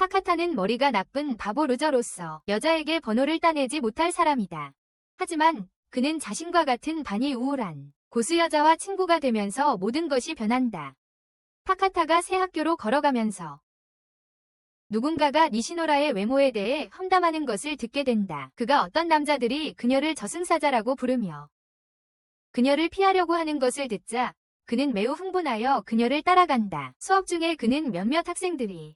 타카타는 머리가 나쁜 바보 루저로서 여자에게 번호를 따내지 못할 사람이다. 하지만 그는 자신과 같은 반이 우울한 고수 여자와 친구가 되면서 모든 것이 변한다. 타카타가 새 학교로 걸어가면서 누군가가 니시노라의 외모에 대해 험담하는 것을 듣게 된다. 그가 어떤 남자들이 그녀를 저승사자라고 부르며 그녀를 피하려고 하는 것을 듣자 그는 매우 흥분하여 그녀를 따라간다. 수업 중에 그는 몇몇 학생들이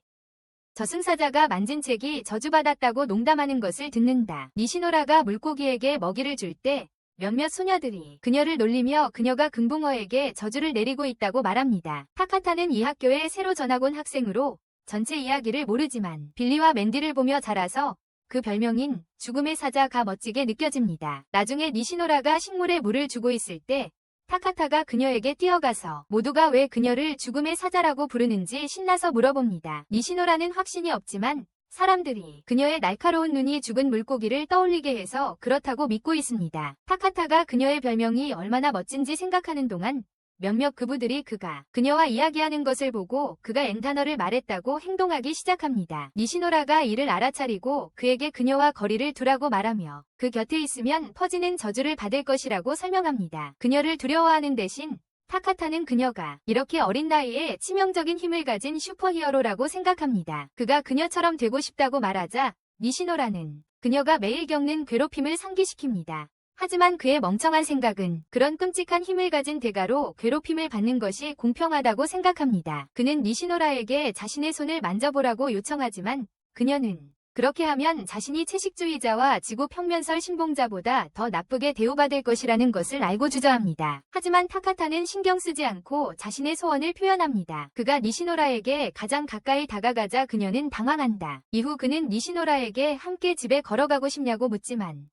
저승사자가 만진 책이 저주받았다고 농담하는 것을 듣는다. 니시노라가 물고기에게 먹이를 줄 때 몇몇 소녀들이 그녀를 놀리며 그녀가 금붕어에게 저주를 내리고 있다고 말합니다. 타카타는 이 학교에 새로 전학 온 학생으로 전체 이야기를 모르지만 빌리와 맨디를 보며 자라서 그 별명인 죽음의 사자가 멋지게 느껴집니다. 나중에 니시노라가 식물에 물을 주고 있을 때 타카타가 그녀에게 뛰어가서 모두가 왜 그녀를 죽음의 사자라고 부르는지 신나서 물어봅니다. 니시노라는 확신이 없지만 사람들이 그녀의 날카로운 눈이 죽은 물고기를 떠올리게 해서 그렇다고 믿고 있습니다. 타카타가 그녀의 별명이 얼마나 멋진지 생각하는 동안 몇몇 그부들이 그가 그녀와 이야기하는 것을 보고 그가 N단어를 말했다고 행동하기 시작합니다. 니시노라가 이를 알아차리고 그에게 그녀와 거리를 두라고 말하며 그 곁에 있으면 퍼지는 저주를 받을 것이라고 설명합니다. 그녀를 두려워하는 대신 타카타는 그녀가 이렇게 어린 나이에 치명적인 힘을 가진 슈퍼히어로라고 생각합니다. 그가 그녀처럼 되고 싶다고 말하자 니시노라는 그녀가 매일 겪는 괴롭힘을 상기시킵니다. 하지만 그의 멍청한 생각은 그런 끔찍한 힘을 가진 대가로 괴롭힘을 받는 것이 공평하다고 생각합니다. 그는 니시노라에게 자신의 손을 만져보라고 요청하지만 그녀는 그렇게 하면 자신이 채식주의자와 지구평면설 신봉자보다 더 나쁘게 대우받을 것이라는 것을 알고 주저합니다. 하지만 타카타는 신경 쓰지 않고 자신의 소원을 표현합니다. 그가 니시노라에게 가장 가까이 다가가자 그녀는 당황한다. 이후 그는 니시노라에게 함께 집에 걸어가고 싶냐고 묻지만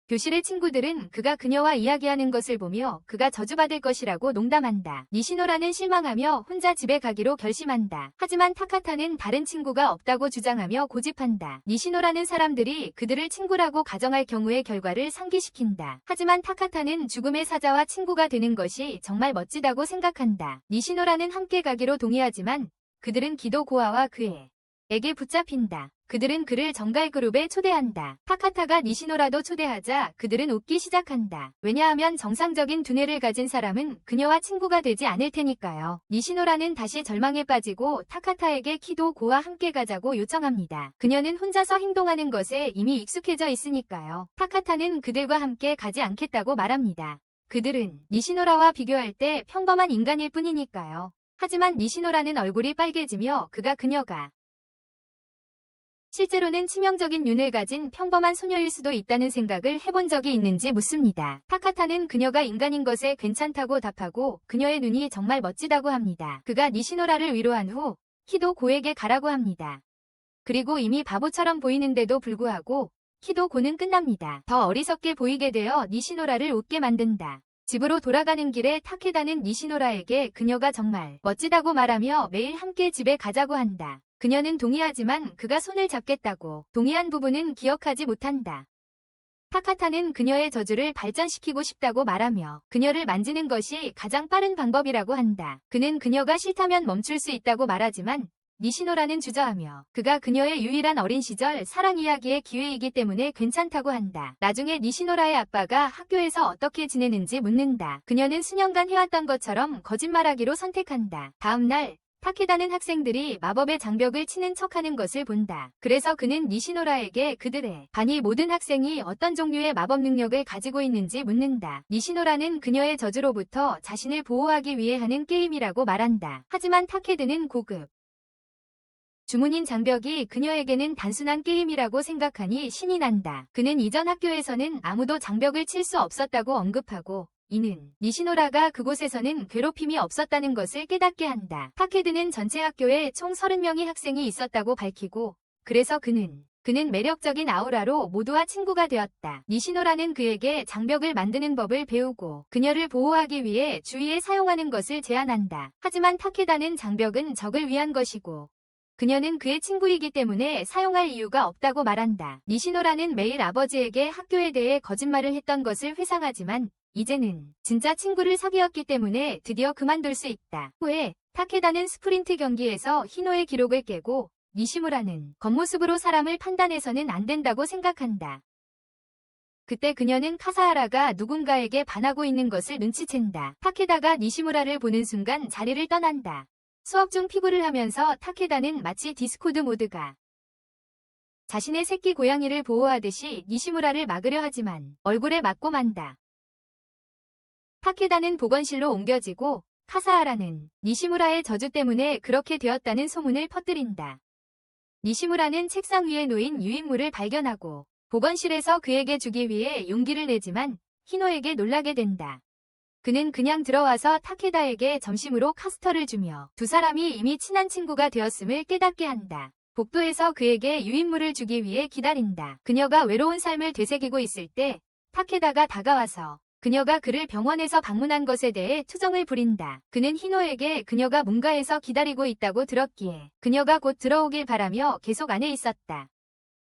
교실의 친구들은 그가 그녀와 이야기하는 것을 보며 그가 저주받을 것이라고 농담한다. 니시노라는 실망하며 혼자 집에 가기로 결심한다. 하지만 타카타는 다른 친구가 없다고 주장하며 고집한다. 니시노라는 사람들이 그들을 친구라고 가정할 경우의 결과를 상기시킨다. 하지만 타카타는 죽음의 사자와 친구가 되는 것이 정말 멋지다고 생각한다. 니시노라는 함께 가기로 동의하지만 그들은 기도 고아와 그에게 붙잡힌다. 그들은 그를 정갈 그룹에 초대한다. 타카타가 니시노라도 초대하자 그들은 웃기 시작한다. 왜냐하면 정상적인 두뇌를 가진 사람은 그녀와 친구가 되지 않을 테니까요. 니시노라는 다시 절망에 빠지고 타카타에게 키도 고와 함께 가자고 요청합니다. 그녀는 혼자서 행동하는 것에 이미 익숙해져 있으니까요. 타카타는 그들과 함께 가지 않겠다고 말합니다. 그들은 니시노라와 비교할 때 평범한 인간일 뿐이니까요. 하지만 니시노라는 얼굴이 빨개지며 그녀가 실제로는 치명적인 눈을 가진 평범한 소녀일 수도 있다는 생각을 해본 적이 있는지 묻습니다. 타카타는 그녀가 인간인 것에 괜찮다고 답하고 그녀의 눈이 정말 멋지다고 합니다. 그가 니시노라를 위로한 후 키도 고에게 가라고 합니다. 그리고 이미 바보처럼 보이는데도 불구하고 키도 고는 끝납니다. 더 어리석게 보이게 되어 니시노라를 웃게 만든다. 집으로 돌아가는 길에 타케다는 니시노라에게 그녀가 정말 멋지다고 말하며 매일 함께 집에 가자고 한다. 그녀는 동의하지만 그가 손을 잡겠다고 동의한 부분은 기억하지 못한다. 타카타는 그녀의 저주를 발전시키고 싶다고 말하며 그녀를 만지는 것이 가장 빠른 방법이라고 한다. 그는 그녀가 싫다면 멈출 수 있다고 말하지만 니시노라는 주저하며 그가 그녀의 유일한 어린 시절 사랑 이야기의 기회이기 때문에 괜찮다고 한다. 나중에 니시노라의 아빠가 학교에서 어떻게 지내는지 묻는다. 그녀는 수년간 해왔던 것처럼 거짓말하기로 선택한다. 다음 날 타케다는 학생들이 마법의 장벽을 치는 척하는 것을 본다. 그래서 그는 니시노라에게 그들의 반이 모든 학생이 어떤 종류의 마법 능력을 가지고 있는지 묻는다. 니시노라는 그녀의 저주로부터 자신을 보호하기 위해 하는 게임이라고 말한다. 하지만 타케드는 고급 주문인 장벽이 그녀에게는 단순한 게임이라고 생각하니 신이 난다. 그는 이전 학교에서는 아무도 장벽을 칠 수 없었다고 언급하고 이는 니시노라가 그곳에서는 괴롭힘이 없었다는 것을 깨닫게 한다. 타케드는 전체 학교에 총 30명의 학생이 있었다고 밝히고 그래서 그는 매력적인 아우라로 모두와 친구가 되었다. 니시노라는 그에게 장벽을 만드는 법을 배우고 그녀를 보호하기 위해 주위에 사용하는 것을 제안한다. 하지만 타케다는 장벽은 적을 위한 것이고 그녀는 그의 친구이기 때문에 사용할 이유가 없다고 말한다. 니시노라는 매일 아버지에게 학교에 대해 거짓말을 했던 것을 회상하지만 이제는 진짜 친구를 사귀었기 때문에 드디어 그만둘 수 있다. 후에 타케다는 스프린트 경기에서 히노의 기록을 깨고 니시무라는 겉모습으로 사람을 판단해서는 안 된다고 생각한다. 그때 그녀는 카사하라가 누군가에게 반하고 있는 것을 눈치챈다. 타케다가 니시무라를 보는 순간 자리를 떠난다. 수업 중 피구를 하면서 타케다는 마치 디스코드 모드가 자신의 새끼 고양이를 보호하듯이 니시무라를 막으려 하지만 얼굴에 맞고 만다. 타케다는 보건실로 옮겨지고 카사하라는 니시무라의 저주 때문에 그렇게 되었다는 소문을 퍼뜨린다. 니시무라는 책상 위에 놓인 유인물을 발견하고 보건실에서 그에게 주기 위해 용기를 내지만 히노에게 놀라게 된다. 그는 그냥 들어와서 타케다에게 점심으로 카스터를 주며 두 사람이 이미 친한 친구가 되었음을 깨닫게 한다. 복도에서 그에게 유인물을 주기 위해 기다린다. 그녀가 외로운 삶을 되새기고 있을 때 타케다가 다가와서 그녀가 그를 병원에서 방문한 것에 대해 투정을 부린다. 그는 히노에게 그녀가 문가에서 기다리고 있다고 들었기에 그녀가 곧 들어오길 바라며 계속 안에 있었다.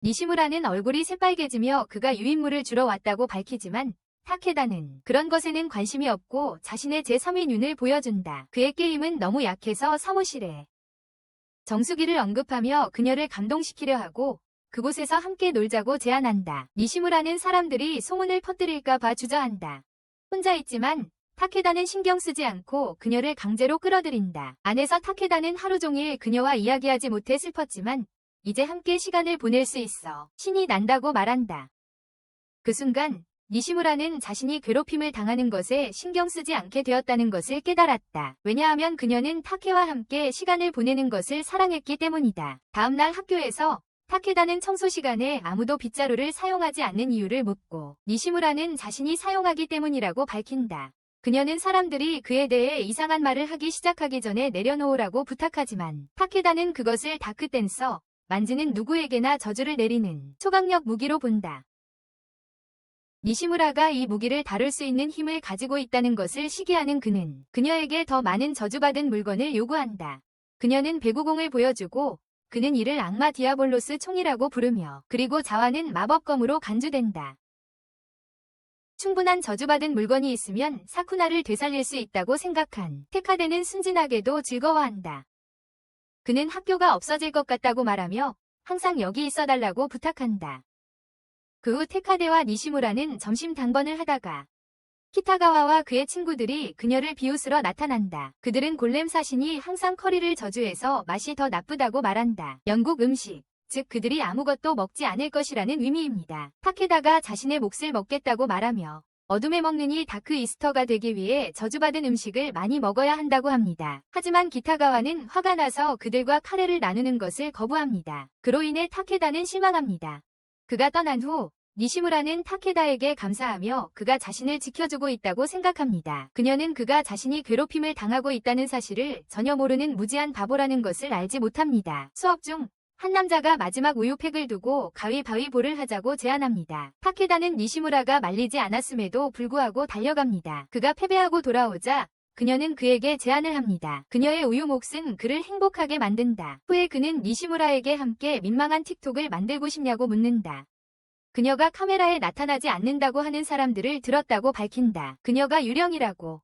니시무라는 얼굴이 새빨개지며 그가 유인물을 주러 왔다고 밝히지만 타케다는 그런 것에는 관심이 없고 자신의 제3의 눈을 보여준다. 그의 게임은 너무 약해서 사무실에 정수기를 언급하며 그녀를 감동시키려 하고 그곳에서 함께 놀자고 제안한다. 니시무라는 사람들이 소문을 퍼뜨릴까 봐 주저한다. 혼자 있지만 타케다는 신경 쓰지 않고 그녀를 강제로 끌어들인다. 안에서 타케다는 하루 종일 그녀와 이야기하지 못해 슬펐지만 이제 함께 시간을 보낼 수 있어 신이 난다고 말한다. 그 순간 니시무라는 자신이 괴롭힘을 당하는 것에 신경 쓰지 않게 되었다는 것을 깨달았다. 왜냐하면 그녀는 타케와 함께 시간을 보내는 것을 사랑했기 때문이다. 다음날 학교에서 타케다는 청소 시간에 아무도 빗자루를 사용하지 않는 이유를 묻고 니시무라는 자신이 사용하기 때문이라고 밝힌다. 그녀는 사람들이 그에 대해 이상한 말을 하기 시작하기 전에 내려놓으라고 부탁하지만 타케다는 그것을 다크댄서, 만지는 누구에게나 저주를 내리는 초강력 무기로 본다. 니시무라가 이 무기를 다룰 수 있는 힘을 가지고 있다는 것을 시기하는 그는 그녀에게 더 많은 저주받은 물건을 요구한다. 그녀는 배구공을 보여주고 그는 이를 악마 디아볼로스 총이라고 부르며 그리고 자와는 마법검으로 간주된다. 충분한 저주받은 물건이 있으면 사쿠나를 되살릴 수 있다고 생각한 테카데는 순진하게도 즐거워한다. 그는 학교가 없어질 것 같다고 말하며 항상 여기 있어달라고 부탁한다. 그 후 테카데와 니시무라는 점심 당번을 하다가 키타가와와 그의 친구들이 그녀를 비웃으러 나타난다. 그들은 골렘 사신이 항상 커리를 저주해서 맛이 더 나쁘다고 말한다. 영국 음식, 즉 그들이 아무것도 먹지 않을 것이라는 의미입니다. 타케다가 자신의 몫을 먹겠다고 말하며 어둠에 먹느니 다크 이스터가 되기 위해 저주받은 음식을 많이 먹어야 한다고 합니다. 하지만 기타가와는 화가 나서 그들과 카레를 나누는 것을 거부합니다. 그로 인해 타케다는 실망합니다. 그가 떠난 후 니시무라는 타케다에게 감사하며 그가 자신을 지켜주고 있다고 생각합니다. 그녀는 그가 자신이 괴롭힘을 당하고 있다는 사실을 전혀 모르는 무지한 바보라는 것을 알지 못합니다. 수업 중 한 남자가 마지막 우유팩을 두고 가위바위보를 하자고 제안합니다. 타케다는 니시무라가 말리지 않았음에도 불구하고 달려갑니다. 그가 패배하고 돌아오자 그녀는 그에게 제안을 합니다. 그녀의 우유 몫은 그를 행복하게 만든다. 후에 그는 니시무라에게 함께 민망한 틱톡을 만들고 싶냐고 묻는다. 그녀가 카메라에 나타나지 않는다고 하는 사람들을 들었다고 밝힌다. 그녀가 유령이라고.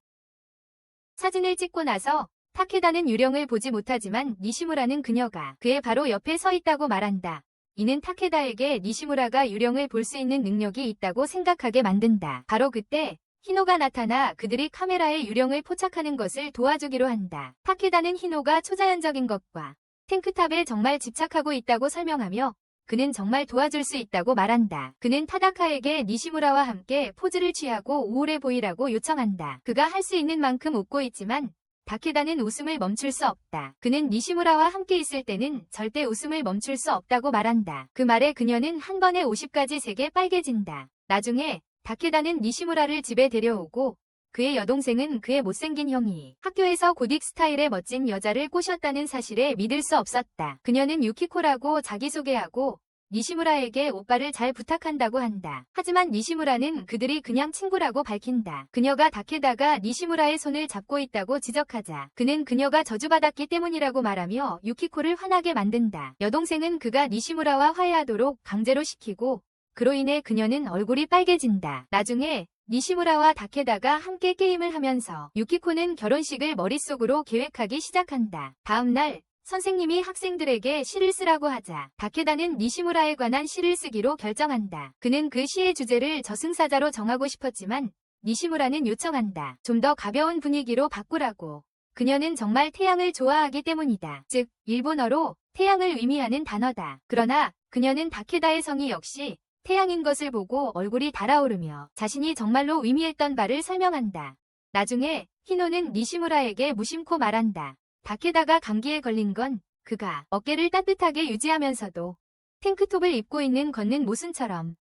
사진을 찍고 나서 타케다는 유령을 보지 못하지만 니시무라는 그녀가 그의 바로 옆에 서 있다고 말한다. 이는 타케다에게 니시무라가 유령을 볼 수 있는 능력이 있다고 생각하게 만든다. 바로 그때 히노가 나타나 그들이 카메라에 유령을 포착하는 것을 도와주기로 한다. 타케다는 히노가 초자연적인 것과 탱크탑에 정말 집착하고 있다고 설명하며 그는 정말 도와줄 수 있다고 말한다. 그는 타다카에게 니시무라와 함께 포즈를 취하고 우울해 보이라고 요청한다. 그가 할 수 있는 만큼 웃고 있지만 타케다는 웃음을 멈출 수 없다. 그는 니시무라와 함께 있을 때는 절대 웃음을 멈출 수 없다고 말한다. 그 말에 그녀는 한 번에 50가지 색에 빨개진다. 나중에 타케다는 니시무라를 집에 데려오고 그의 여동생은 그의 못생긴 형이 학교에서 고딕 스타일의 멋진 여자를 꼬셨다는 사실에 믿을 수 없었다. 그녀는 유키코라고 자기소개하고 니시무라에게 오빠를 잘 부탁한다고 한다. 하지만 니시무라는 그들이 그냥 친구라고 밝힌다. 그녀가 타케다가 니시무라의 손을 잡고 있다고 지적하자 그는 그녀가 저주받았기 때문이라고 말하며 유키코를 화나게 만든다. 여동생은 그가 니시무라와 화해하도록 강제로 시키고 그로 인해 그녀는 얼굴이 빨개진다. 나중에 니시무라와 타케다가 함께 게임을 하면서 유키코는 결혼식을 머릿속으로 계획하기 시작한다. 다음 날 선생님이 학생들에게 시를 쓰라고 하자 다케다는 니시무라에 관한 시를 쓰기로 결정한다. 그는 그 시의 주제를 저승사자로 정하고 싶었지만 니시무라는 요청한다. 좀 더 가벼운 분위기로 바꾸라고. 그녀는 정말 태양을 좋아하기 때문이다. 즉, 일본어로 태양을 의미하는 단어다. 그러나 그녀는 다케다의 성의 역시 태양인 것을 보고 얼굴이 달아오르며 자신이 정말로 의미했던 바를 설명한다. 나중에 히노는 니시무라에게 무심코 말한다. 다케다가 감기에 걸린 건 그가 어깨를 따뜻하게 유지하면서도 탱크톱을 입고 있는 걷는 모순처럼.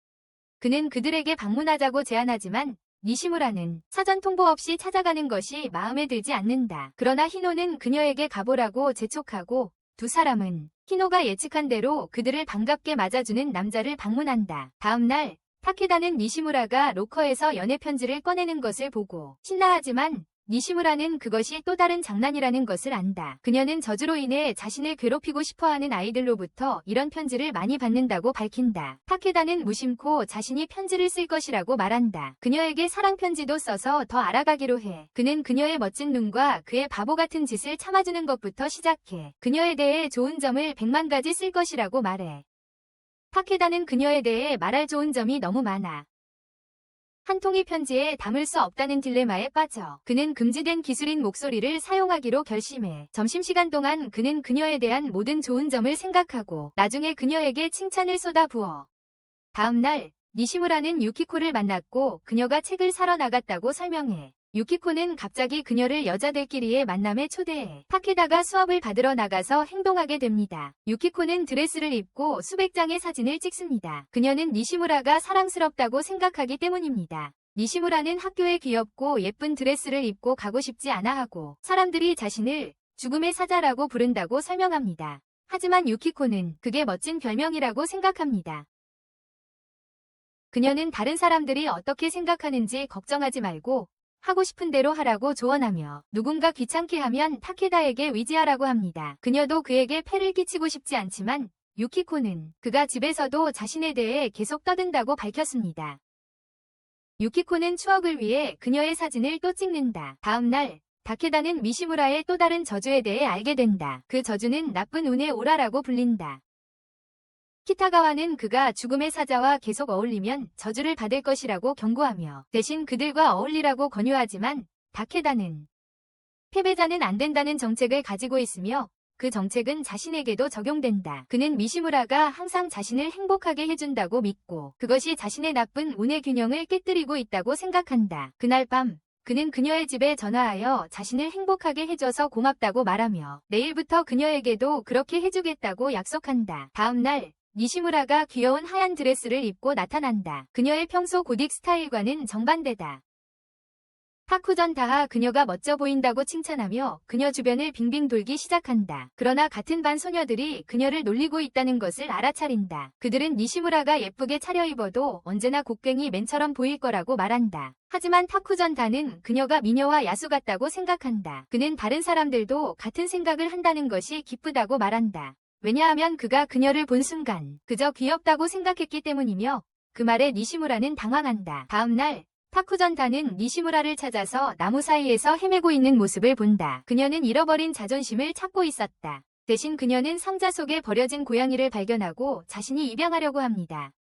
그는 그들에게 방문하자고 제안하지만 니시무라는 사전 통보 없이 찾아가는 것이 마음에 들지 않는다. 그러나 히노는 그녀에게 가보라고 재촉하고 두 사람은 히노가 예측한 대로 그들을 반갑게 맞아주는 남자를 방문한다. 다음 날 타케다는 니시무라가 로커에서 연애 편지를 꺼내는 것을 보고 신나하지만 니시무라는 그것이 또 다른 장난이라는 것을 안다. 그녀는 저주로 인해 자신을 괴롭히고 싶어하는 아이들로부터 이런 편지를 많이 받는다고 밝힌다. 타케다는 무심코 자신이 편지를 쓸 것이라고 말한다. 그녀에게 사랑 편지도 써서 더 알아가기로 해. 그는 그녀의 멋진 눈과 그의 바보 같은 짓을 참아주는 것부터 시작해. 그녀에 대해 좋은 점을 100만 가지 쓸 것이라고 말해. 타케다는 그녀에 대해 말할 좋은 점이 너무 많아. 한 통의 편지에 담을 수 없다는 딜레마에 빠져 그는 금지된 기술인 목소리를 사용하기로 결심해. 점심시간 동안 그는 그녀에 대한 모든 좋은 점을 생각하고 나중에 그녀에게 칭찬을 쏟아부어. 다음 날 니시무라는 유키코를 만났고 그녀가 책을 사러 나갔다고 설명해. 유키코는 갑자기 그녀를 여자들끼리의 만남에 초대해 타케다가 수업을 받으러 나가서 행동하게 됩니다. 유키코는 드레스를 입고 수백 장의 사진을 찍습니다. 그녀는 니시무라가 사랑스럽다고 생각하기 때문입니다. 니시무라는 학교에 귀엽고 예쁜 드레스를 입고 가고 싶지 않아 하고 사람들이 자신을 죽음의 사자라고 부른다고 설명합니다. 하지만 유키코는 그게 멋진 별명이라고 생각합니다. 그녀는 다른 사람들이 어떻게 생각하는지 걱정하지 말고 하고 싶은 대로 하라고 조언하며 누군가 귀찮게 하면 타케다에게 의지하라고 합니다. 그녀도 그에게 폐를 끼치고 싶지 않지만 유키코는 그가 집에서도 자신에 대해 계속 떠든다고 밝혔습니다. 유키코는 추억을 위해 그녀의 사진을 또 찍는다. 다음 날 다케다는 미시무라의 또 다른 저주에 대해 알게 된다. 그 저주는 나쁜 운의 오라라고 불린다. 키타가와는 그가 죽음의 사자와 계속 어울리면 저주를 받을 것이라고 경고하며 대신 그들과 어울리라고 권유하지만 다케다는 패배자는 안 된다는 정책을 가지고 있으며 그 정책은 자신에게도 적용된다. 그는 미시무라가 항상 자신을 행복하게 해준다고 믿고 그것이 자신의 나쁜 운의 균형을 깨뜨리고 있다고 생각한다. 그날 밤 그는 그녀의 집에 전화하여 자신을 행복하게 해줘서 고맙다고 말하며 내일부터 그녀에게도 그렇게 해주겠다고 약속한다. 다음 날 니시무라가 귀여운 하얀 드레스를 입고 나타난다. 그녀의 평소 고딕 스타일과는 정반대다. 타쿠전 다하 그녀가 멋져 보인다고 칭찬하며 그녀 주변을 빙빙 돌기 시작한다. 그러나 같은 반 소녀들이 그녀를 놀리고 있다는 것을 알아차린다. 그들은 니시무라가 예쁘게 차려입어도 언제나 곡괭이 맨처럼 보일 거라고 말한다. 하지만 타쿠전 다는 그녀가 미녀와 야수 같다고 생각한다. 그는 다른 사람들도 같은 생각을 한다는 것이 기쁘다고 말한다. 왜냐하면 그가 그녀를 본 순간 그저 귀엽다고 생각했기 때문이며 그 말에 니시무라는 당황한다. 다음 날 타쿠전 다는 니시무라를 찾아서 나무 사이에서 헤매고 있는 모습을 본다. 그녀는 잃어버린 자존심을 찾고 있었다. 대신 그녀는 상자 속에 버려진 고양이를 발견하고 자신이 입양하려고 합니다.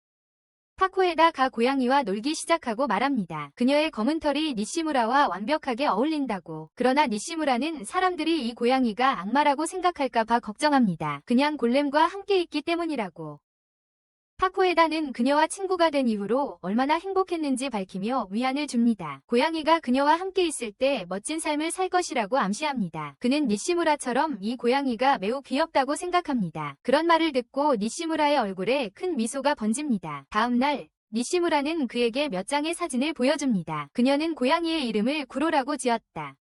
타코에다 가 고양이와 놀기 시작하고 말합니다. 그녀의 검은 털이 니시무라와 완벽하게 어울린다고. 그러나 니시무라는 사람들이 이 고양이가 악마라고 생각할까봐 걱정합니다. 그냥 골렘과 함께 있기 때문이라고. 타코에다는 그녀와 친구가 된 이후로 얼마나 행복했는지 밝히며 위안을 줍니다. 고양이가 그녀와 함께 있을 때 멋진 삶을 살 것이라고 암시합니다. 그는 니시무라처럼 이 고양이가 매우 귀엽다고 생각합니다. 그런 말을 듣고 니시무라의 얼굴에 큰 미소가 번집니다. 다음 날 니시무라는 그에게 몇 장의 사진을 보여줍니다. 그녀는 고양이의 이름을 구로라고 지었다.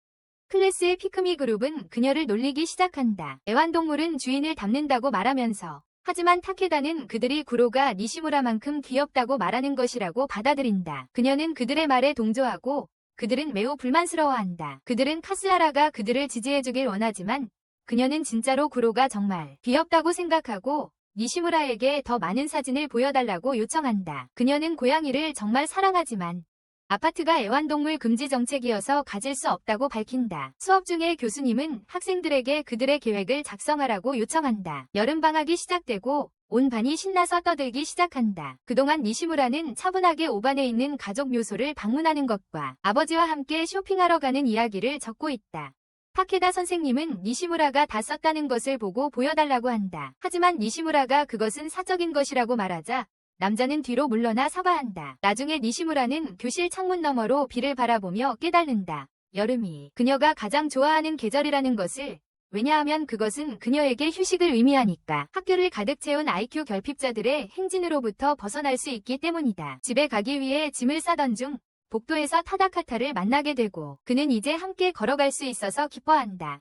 클래스의 피크미 그룹은 그녀를 놀리기 시작한다. 애완동물은 주인을 닮는다고 말하면서 하지만 타케다는 그들이 구로가 니시무라만큼 귀엽다고 말하는 것이라고 받아들인다. 그녀는 그들의 말에 동조하고 그들은 매우 불만스러워한다. 그들은 카스하라가 그들을 지지해주길 원하지만 그녀는 진짜로 구로가 정말 귀엽다고 생각하고 니시무라에게 더 많은 사진을 보여달라고 요청한다. 그녀는 고양이를 정말 사랑하지만 아파트가 애완동물 금지 정책이어서 가질 수 없다고 밝힌다. 수업 중에 교수님은 학생들에게 그들의 계획을 작성하라고 요청한다. 여름방학이 시작되고 온 반이 신나서 떠들기 시작한다. 그동안 니시무라는 차분하게 오반에 있는 가족 묘소를 방문하는 것과 아버지와 함께 쇼핑하러 가는 이야기를 적고 있다. 타케다 선생님은 니시무라가 다 썼다는 것을 보고 보여달라고 한다. 하지만 니시무라가 그것은 사적인 것이라고 말하자 남자는 뒤로 물러나 사과한다. 나중에 니시무라는 교실 창문 너머로 비를 바라보며 깨달는다. 여름이 그녀가 가장 좋아하는 계절이라는 것을. 왜냐하면 그것은 그녀에게 휴식을 의미하니까. 학교를 가득 채운 IQ 결핍자들의 행진으로부터 벗어날 수 있기 때문이다. 집에 가기 위해 짐을 싸던 중 복도에서 타다카타를 만나게 되고 그는 이제 함께 걸어갈 수 있어서 기뻐한다.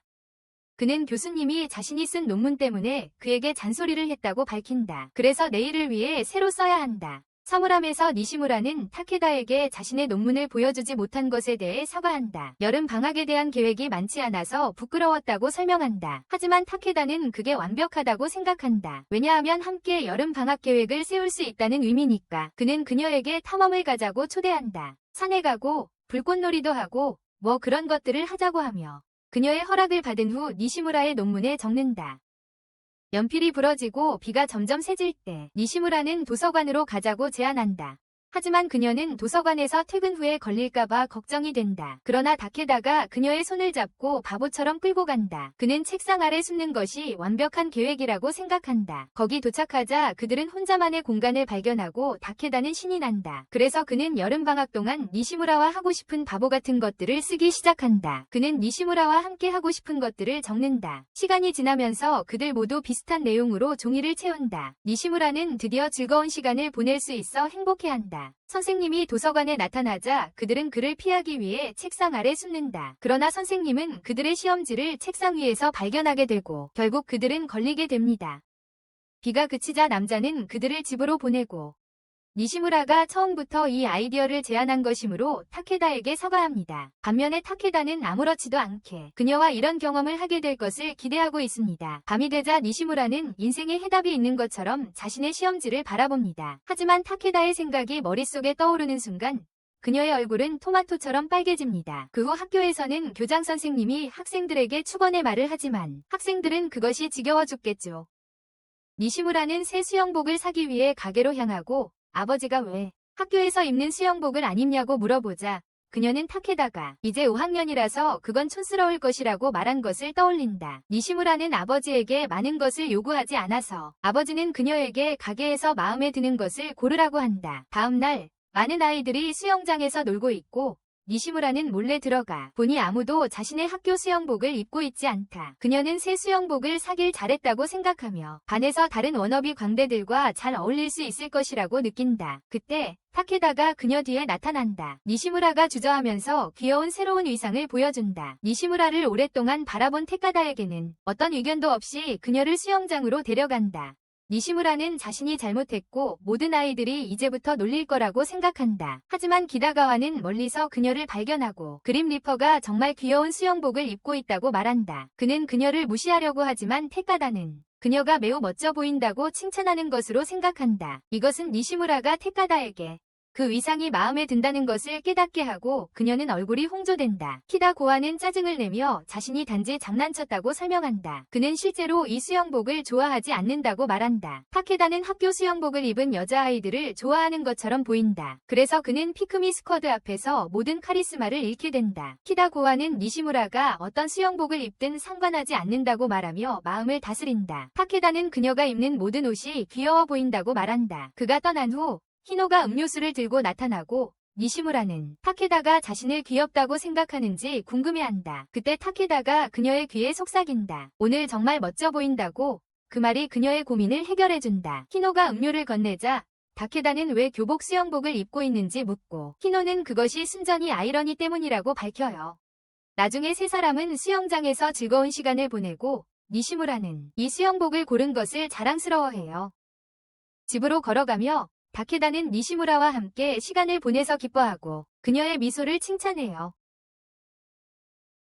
그는 교수님이 자신이 쓴 논문 때문에 그에게 잔소리를 했다고 밝힌다. 그래서 내일을 위해 새로 써야 한다. 사물함에서 니시무라는 타케다에게 자신의 논문을 보여주지 못한 것에 대해 사과한다. 여름 방학에 대한 계획이 많지 않아서 부끄러웠다고 설명한다. 하지만 타케다는 그게 완벽하다고 생각한다. 왜냐하면 함께 여름 방학 계획을 세울 수 있다는 의미니까. 그는 그녀에게 탐험을 가자고 초대한다. 산에 가고 불꽃놀이도 하고 뭐 그런 것들을 하자고 하며 그녀의 허락을 받은 후 니시무라의 논문에 적는다. 연필이 부러지고 비가 점점 세질 때 니시무라는 도서관으로 가자고 제안한다. 하지만 그녀는 도서관에서 퇴근 후에 걸릴까봐 걱정이 된다. 그러나 다케다가 그녀의 손을 잡고 바보처럼 끌고 간다. 그는 책상 아래 숨는 것이 완벽한 계획이라고 생각한다. 거기 도착하자 그들은 혼자만의 공간을 발견하고 다케다는 신이 난다. 그래서 그는 여름방학 동안 니시무라와 하고 싶은 바보 같은 것들을 쓰기 시작한다. 그는 니시무라와 함께 하고 싶은 것들을 적는다. 시간이 지나면서 그들 모두 비슷한 내용으로 종이를 채운다. 니시무라는 드디어 즐거운 시간을 보낼 수 있어 행복해한다. 선생님이 도서관에 나타나자 그들은 그를 피하기 위해 책상 아래 숨는다. 그러나 선생님은 그들의 시험지를 책상 위에서 발견하게 되고 결국 그들은 걸리게 됩니다. 비가 그치자 남자는 그들을 집으로 보내고 니시무라가 처음부터 이 아이디어를 제안한 것이므로 타케다에게 사과합니다. 반면에 타케다는 아무렇지도 않게 그녀와 이런 경험을 하게 될 것을 기대하고 있습니다. 밤이 되자 니시무라는 인생에 해답이 있는 것처럼 자신의 시험지를 바라봅니다. 하지만 타케다의 생각이 머릿속에 떠오르는 순간 그녀의 얼굴은 토마토처럼 빨개집니다. 그 후 학교에서는 교장 선생님이 학생들에게 축원의 말을 하지만 학생들은 그것이 지겨워 죽겠죠. 니시무라는 새 수영복을 사기 위해 가게로 향하고 아버지가 왜 학교에서 입는 수영복을 안 입냐고 물어보자 그녀는 타케다가 이제 5학년이라서 그건 촌스러울 것이라고 말한 것을 떠올린다. 니시무라는 아버지에게 많은 것을 요구하지 않아서 아버지는 그녀에게 가게에서 마음에 드는 것을 고르라고 한다. 다음 날 많은 아이들이 수영장에서 놀고 있고 니시무라는 몰래 들어가 보니 아무도 자신의 학교 수영복을 입고 있지 않다. 그녀는 새 수영복을 사길 잘했다고 생각하며 반에서 다른 워너비 광대들과 잘 어울릴 수 있을 것이라고 느낀다. 그때 타케다가 그녀 뒤에 나타난다. 니시무라가 주저하면서 귀여운 새로운 의상을 보여준다. 니시무라를 오랫동안 바라본 타케다에게는 어떤 의견도 없이 그녀를 수영장으로 데려간다. 니시무라는 자신이 잘못했고 모든 아이들이 이제부터 놀릴 거라고 생각한다. 하지만 기다가와는 멀리서 그녀를 발견하고 그림 리퍼가 정말 귀여운 수영복을 입고 있다고 말한다. 그는 그녀를 무시하려고 하지만 타케다는 그녀가 매우 멋져 보인다고 칭찬하는 것으로 생각한다. 이것은 니시무라가 타케다에게 그 의상이 마음에 든다는 것을 깨닫게 하고 그녀는 얼굴이 홍조된다. 키다고아는 짜증을 내며 자신이 단지 장난쳤다고 설명한다. 그는 실제로 이 수영복을 좋아하지 않는다고 말한다. 타케다는 학교 수영복을 입은 여자아이들을 좋아하는 것처럼 보인다. 그래서 그는 피크미 스쿼드 앞에서 모든 카리스마를 잃게 된다. 키다고아는 니시무라가 어떤 수영복을 입든 상관하지 않는다고 말하며 마음을 다스린다. 타케다는 그녀가 입는 모든 옷이 귀여워 보인다고 말한다. 그가 떠난 후 히노가 음료수를 들고 나타나고 니시무라는 타케다가 자신을 귀엽다고 생각하는지 궁금해한다. 그때 타케다가 그녀의 귀에 속삭인다. 오늘 정말 멋져 보인다고. 그 말이 그녀의 고민을 해결해준다. 히노가 음료를 건네자 타케다는 왜 교복 수영복을 입고 있는지 묻고 히노는 그것이 순전히 아이러니 때문이라고 밝혀요. 나중에 세 사람은 수영장에서 즐거운 시간을 보내고 니시무라는 이 수영복을 고른 것을 자랑스러워해요. 집으로 걸어가며 다케다는 니시무라와 함께 시간을 보내서 기뻐하고 그녀의 미소를 칭찬해요.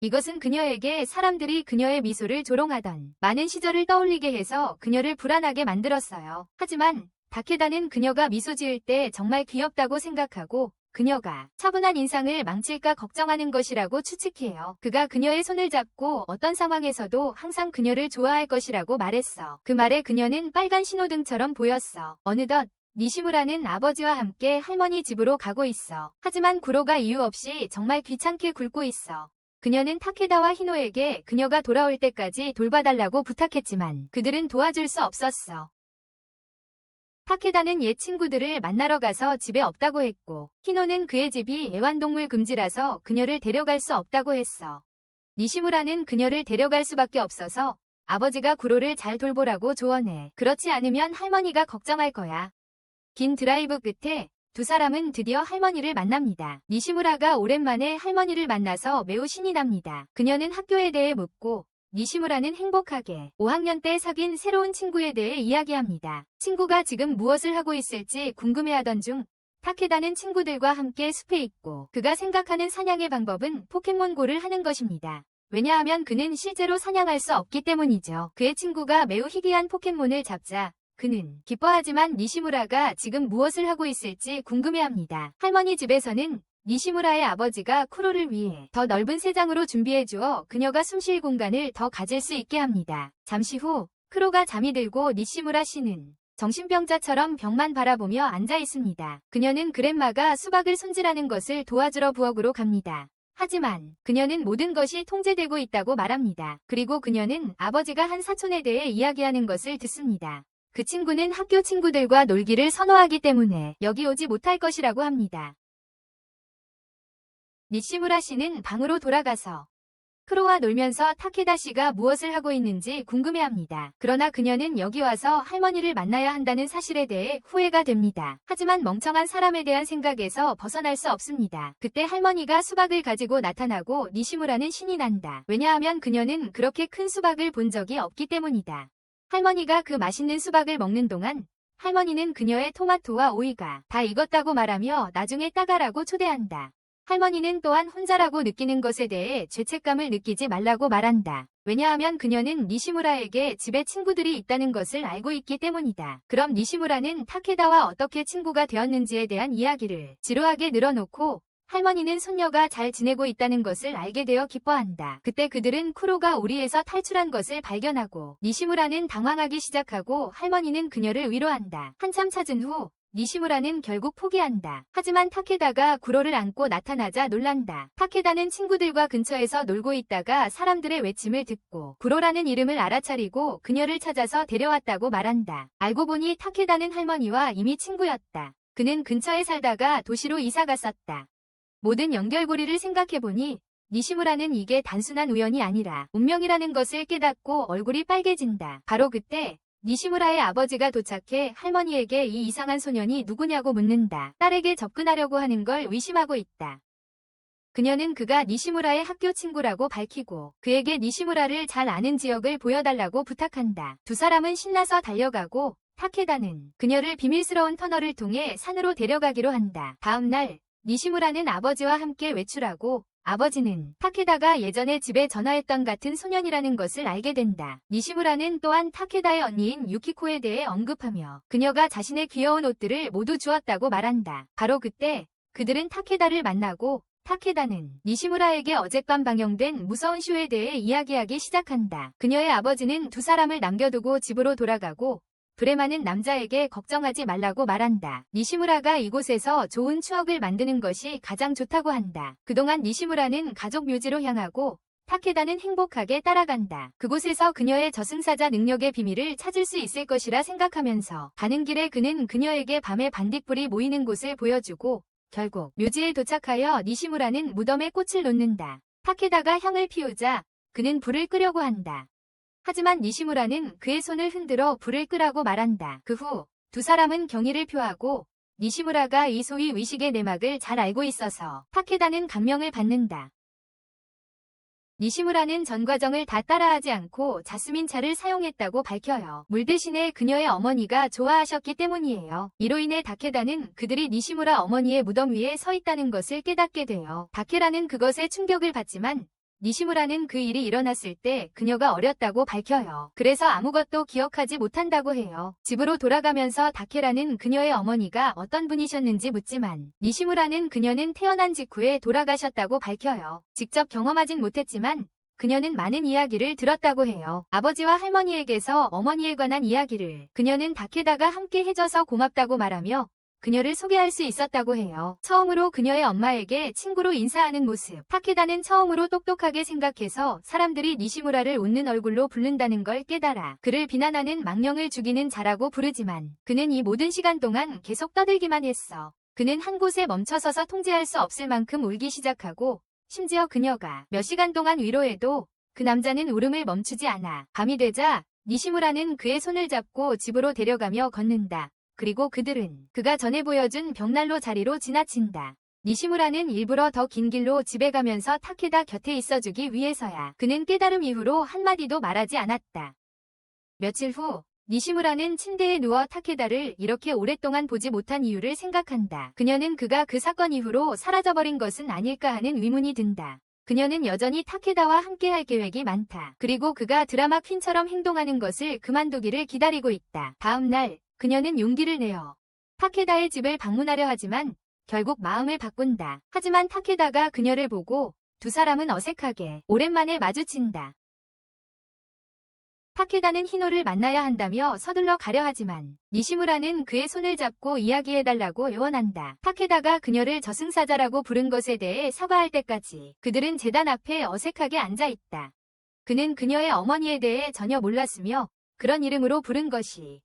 이것은 그녀에게 사람들이 그녀의 미소를 조롱하던 많은 시절을 떠올리게 해서 그녀를 불안하게 만들었어요. 하지만 다케다는 그녀가 미소 지을 때 정말 귀엽다고 생각하고 그녀가 차분한 인상을 망칠까 걱정하는 것이라고 추측해요. 그가 그녀의 손을 잡고 어떤 상황에서도 항상 그녀를 좋아할 것이라고 말했어. 그 말에 그녀는 빨간 신호등처럼 보였어. 어느덧 니시무라는 아버지와 함께 할머니 집으로 가고 있어. 하지만 구로가 이유 없이 정말 귀찮게 굴고 있어. 그녀는 타케다와 히노에게 그녀가 돌아올 때까지 돌봐달라고 부탁했지만 그들은 도와줄 수 없었어. 타케다는 옛 친구들을 만나러 가서 집에 없다고 했고 히노는 그의 집이 애완동물 금지라서 그녀를 데려갈 수 없다고 했어. 니시무라는 그녀를 데려갈 수밖에 없어서 아버지가 구로를 잘 돌보라고 조언해. 그렇지 않으면 할머니가 걱정할 거야. 긴 드라이브 끝에 두 사람은 드디어 할머니를 만납니다. 니시무라가 오랜만에 할머니를 만나서 매우 신이 납니다. 그녀는 학교에 대해 묻고 니시무라는 행복하게 5학년 때 사귄 새로운 친구에 대해 이야기합니다. 친구가 지금 무엇을 하고 있을지 궁금해하던 중 타케다는 친구들과 함께 숲에 있고 그가 생각하는 사냥의 방법은 포켓몬고를 하는 것입니다. 왜냐하면 그는 실제로 사냥할 수 없기 때문이죠. 그의 친구가 매우 희귀한 포켓몬을 잡자 그는 기뻐하지만 니시무라가 지금 무엇을 하고 있을지 궁금해합니다. 할머니 집에서는 니시무라의 아버지가 쿠로를 위해 더 넓은 세장으로 준비해주어 그녀가 숨쉴 공간을 더 가질 수 있게 합니다. 잠시 후 쿠로가 잠이 들고 니시무라 씨는 정신병자처럼 벽만 바라보며 앉아 있습니다. 그녀는 그랜마가 수박을 손질하는 것을 도와주러 부엌으로 갑니다. 하지만 그녀는 모든 것이 통제되고 있다고 말합니다. 그리고 그녀는 아버지가 한 사촌에 대해 이야기하는 것을 듣습니다. 그 친구는 학교 친구들과 놀기를 선호하기 때문에 여기 오지 못할 것이라고 합니다. 니시무라 씨는 방으로 돌아가서 크로와 놀면서 타케다 씨가 무엇을 하고 있는지 궁금해합니다. 그러나 그녀는 여기 와서 할머니를 만나야 한다는 사실에 대해 후회가 됩니다. 하지만 멍청한 사람에 대한 생각에서 벗어날 수 없습니다. 그때 할머니가 수박을 가지고 나타나고 니시무라는 신이 난다. 왜냐하면 그녀는 그렇게 큰 수박을 본 적이 없기 때문이다. 할머니가 그 맛있는 수박을 먹는 동안 할머니는 그녀의 토마토와 오이가 다 익었다고 말하며 나중에 따가라고 초대한다. 할머니는 또한 혼자라고 느끼는 것에 대해 죄책감을 느끼지 말라고 말한다. 왜냐하면 그녀는 니시무라에게 집에 친구들이 있다는 것을 알고 있기 때문이다. 그럼 니시무라는 타케다와 어떻게 친구가 되었는지에 대한 이야기를 지루하게 늘어놓고 할머니는 손녀가 잘 지내고 있다는 것을 알게 되어 기뻐한다. 그때 그들은 쿠로가 우리에서 탈출한 것을 발견하고 니시무라는 당황하기 시작하고 할머니는 그녀를 위로한다. 한참 찾은 후 니시무라는 결국 포기한다. 하지만 타케다가 구로를 안고 나타나자 놀란다. 타케다는 친구들과 근처에서 놀고 있다가 사람들의 외침을 듣고 구로라는 이름을 알아차리고 그녀를 찾아서 데려왔다고 말한다. 알고 보니 타케다는 할머니와 이미 친구였다. 그는 근처에 살다가 도시로 이사 갔었다. 모든 연결고리를 생각해보니 니시무라는 이게 단순한 우연이 아니라 운명이라는 것을 깨닫고 얼굴이 빨개진다. 바로 그때 니시무라의 아버지가 도착해 할머니에게 이 이상한 소년이 누구냐고 묻는다. 딸에게 접근하려고 하는 걸 의심하고 있다. 그녀는 그가 니시무라의 학교 친구라고 밝히고 그에게 니시무라를 잘 아는 지역을 보여달라고 부탁한다. 두 사람은 신나서 달려가고 타케다는 그녀를 비밀스러운 터널을 통해 산으로 데려가기로 한다. 다음 날 니시무라는 아버지와 함께 외출하고 아버지는 타케다가 예전에 집에 전화했던 같은 소년이라는 것을 알게 된다. 니시무라는 또한 타케다의 언니인 유키코에 대해 언급하며 그녀가 자신의 귀여운 옷들을 모두 주었다고 말한다. 바로 그때 그들은 타케다를 만나고 타케다는 니시무라에게 어젯밤 방영된 무서운 쇼에 대해 이야기하기 시작한다. 그녀의 아버지는 두 사람을 남겨두고 집으로 돌아가고 불에 많은 남자에게 걱정하지 말라고 말한다. 니시무라가 이곳에서 좋은 추억을 만드는 것이 가장 좋다고 한다. 그동안 니시무라는 가족 묘지로 향하고 타케다는 행복하게 따라간다. 그곳에서 그녀의 저승사자 능력의 비밀을 찾을 수 있을 것이라 생각하면서 가는 길에 그는 그녀에게 밤에 반딧불이 모이는 곳을 보여주고 결국 묘지에 도착하여 니시무라는 무덤에 꽃을 놓는다. 타케다가 향을 피우자 그는 불을 끄려고 한다. 하지만 니시무라는 그의 손을 흔들어 불을 끄라고 말한다. 그 후 두 사람은 경의를 표하고 니시무라가 이 소위 위식의 내막을 잘 알고 있어서 타케다는 감명을 받는다. 니시무라는 전 과정을 다 따라하지 않고 자스민 차를 사용했다고 밝혀요. 물 대신에 그녀의 어머니가 좋아하셨기 때문이에요. 이로 인해 다케다는 그들이 니시무라 어머니의 무덤 위에 서 있다는 것을 깨닫게 돼요. 다케라는 그것에 충격을 받지만 니시무라는 그 일이 일어났을 때 그녀가 어렸다고 밝혀요. 그래서 아무것도 기억하지 못한다고 해요. 집으로 돌아가면서 다케라는 그녀의 어머니가 어떤 분이셨는지 묻지만 니시무라는 그녀는 태어난 직후에 돌아가셨다고 밝혀요. 직접 경험하진 못했지만 그녀는 많은 이야기를 들었다고 해요. 아버지와 할머니에게서 어머니에 관한 이야기를 그녀는 다케다가 함께 해줘서 고맙다고 말하며 그녀를 소개할 수 있었다고 해요. 처음으로 그녀의 엄마에게 친구로 인사하는 모습. 타케다는 처음으로 똑똑하게 생각해서 사람들이 니시무라를 웃는 얼굴로 부른다는 걸 깨달아 그를 비난하는 망령을 죽이는 자라고 부르지만 그는 이 모든 시간 동안 계속 떠들기만 했어. 그는 한 곳에 멈춰서서 통제할 수 없을 만큼 울기 시작하고 심지어 그녀가 몇 시간 동안 위로해도 그 남자는 울음을 멈추지 않아. 밤이 되자 니시무라는 그의 손을 잡고 집으로 데려가며 걷는다. 그리고 그들은 그가 전에 보여준 벽난로 자리로 지나친다. 니시무라는 일부러 더 긴 길로 집에 가면서 타케다 곁에 있어주기 위해서야. 그는 깨달음 이후로 한마디도 말하지 않았다. 며칠 후 니시무라는 침대에 누워 타케다를 이렇게 오랫동안 보지 못한 이유를 생각한다. 그녀는 그가 그 사건 이후로 사라져버린 것은 아닐까 하는 의문이 든다. 그녀는 여전히 타케다와 함께할 계획이 많다. 그리고 그가 드라마 퀸처럼 행동하는 것을 그만두기를 기다리고 있다. 다음 날 그녀는 용기를 내어 타케다의 집을 방문하려 하지만 결국 마음을 바꾼다. 하지만 타케다가 그녀를 보고 두 사람은 어색하게 오랜만에 마주친다. 타케다는 히노를 만나야 한다며 서둘러 가려 하지만 니시무라는 그의 손을 잡고 이야기해달라고 애원한다. 타케다가 그녀를 저승사자라고 부른 것에 대해 사과할 때까지 그들은 제단 앞에 어색하게 앉아있다. 그는 그녀의 어머니에 대해 전혀 몰랐으며 그런 이름으로 부른 것이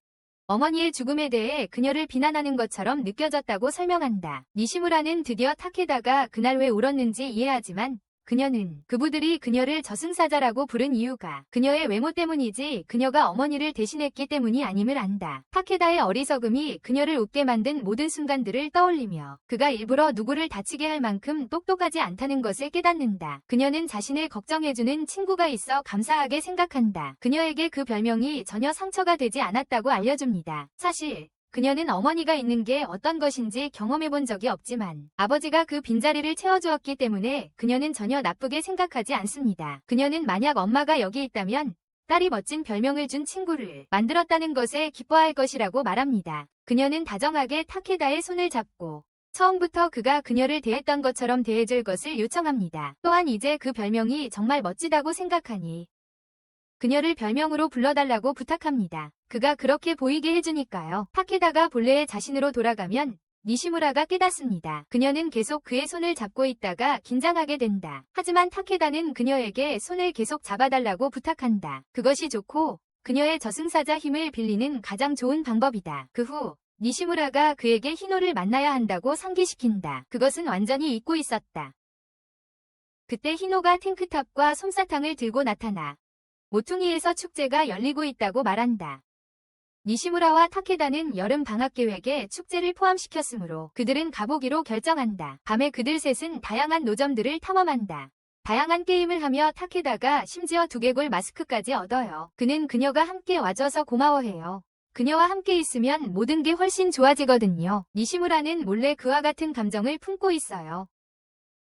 어머니의 죽음에 대해 그녀를 비난하는 것처럼 느껴졌다고 설명한다. 니시무라는 드디어 타케다가 그날 왜 울었는지 이해하지만 그녀는 그부들이 그녀를 저승사자라고 부른 이유가 그녀의 외모 때문이지 그녀가 어머니를 대신했기 때문이 아님을 안다. 타케다의 어리석음이 그녀를 웃게 만든 모든 순간들을 떠올리며 그가 일부러 누구를 다치게 할 만큼 똑똑하지 않다는 것을 깨닫는다. 그녀는 자신을 걱정해주는 친구가 있어 감사하게 생각한다. 그녀에게 그 별명이 전혀 상처가 되지 않았다고 알려줍니다. 사실 그녀는 어머니가 있는 게 어떤 것인지 경험해본 적이 없지만 아버지가 그 빈자리를 채워주었기 때문에 그녀는 전혀 나쁘게 생각하지 않습니다. 그녀는 만약 엄마가 여기 있다면 딸이 멋진 별명을 준 친구를 만들었다는 것에 기뻐할 것이라고 말합니다. 그녀는 다정하게 타케다의 손을 잡고 처음부터 그가 그녀를 대했던 것처럼 대해줄 것을 요청합니다. 또한 이제 그 별명이 정말 멋지다고 생각하니 그녀를 별명으로 불러달라고 부탁합니다. 그가 그렇게 보이게 해주니까요. 타케다가 본래의 자신으로 돌아가면 니시무라가 깨닫습니다. 그녀는 계속 그의 손을 잡고 있다가 긴장하게 된다. 하지만 타케다는 그녀에게 손을 계속 잡아달라고 부탁한다. 그것이 좋고 그녀의 저승사자 힘을 빌리는 가장 좋은 방법이다. 그 후 니시무라가 그에게 히노를 만나야 한다고 상기시킨다. 그것은 완전히 잊고 있었다. 그때 히노가 탱크탑과 솜사탕을 들고 나타나 모퉁이에서 축제가 열리고 있다고 말한다. 니시무라와 타케다는 여름 방학 계획에 축제를 포함시켰으므로 그들은 가보기로 결정한다. 밤에 그들 셋은 다양한 노점들을 탐험한다. 다양한 게임을 하며 타케다가 심지어 두개골 마스크까지 얻어요. 그는 그녀가 함께 와줘서 고마워해요. 그녀와 함께 있으면 모든 게 훨씬 좋아지거든요. 니시무라는 몰래 그와 같은 감정을 품고 있어요.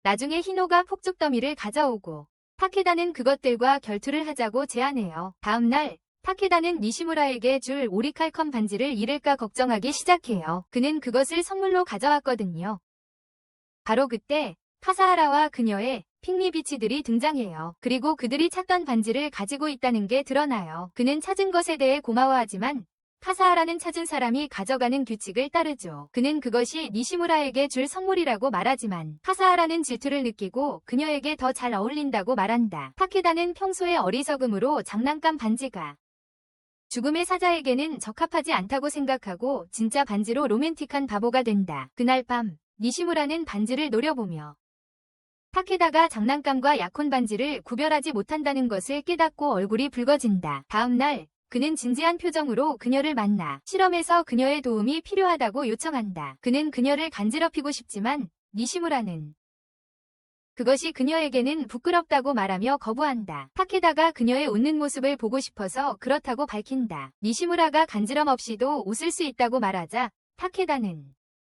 나중에 히노가 폭죽 더미를 가져오고 타케다는 그것들과 결투를 하자고 제안해요. 다음 날 타케다는 니시무라에게 줄 오리칼컴 반지를 잃을까 걱정하기 시작해요. 그는 그것을 선물로 가져왔거든요. 바로 그때 카사하라와 그녀의 핑미비치들이 등장해요. 그리고 그들이 찾던 반지를 가지고 있다는 게 드러나요. 그는 찾은 것에 대해 고마워하지만 카사하라는 찾은 사람이 가져가는 규칙을 따르죠. 그는 그것이 니시무라에게 줄 선물이라고 말하지만 카사하라는 질투를 느끼고 그녀에게 더 잘 어울린다고 말한다. 타케다는 평소의 어리석음으로 장난감 반지가 죽음의 사자에게는 적합하지 않다고 생각하고 진짜 반지로 로맨틱한 바보가 된다. 그날 밤 니시무라는 반지를 노려보며 타케다가 장난감과 약혼 반지를 구별하지 못한다는 것을 깨닫고 얼굴이 붉어진다. 다음 날 그는 진지한 표정으로 그녀를 만나 실험에서 그녀의 도움이 필요하다고 요청한다. 그는 그녀를 간지럽히고 싶지만 니시무라는 그것이 그녀에게는 부끄럽다고 말하며 거부한다. 타케다가 그녀의 웃는 모습을 보고 싶어서 그렇다고 밝힌다. 니시무라가 간지럼 없이도 웃을 수 있다고 말하자 타케다는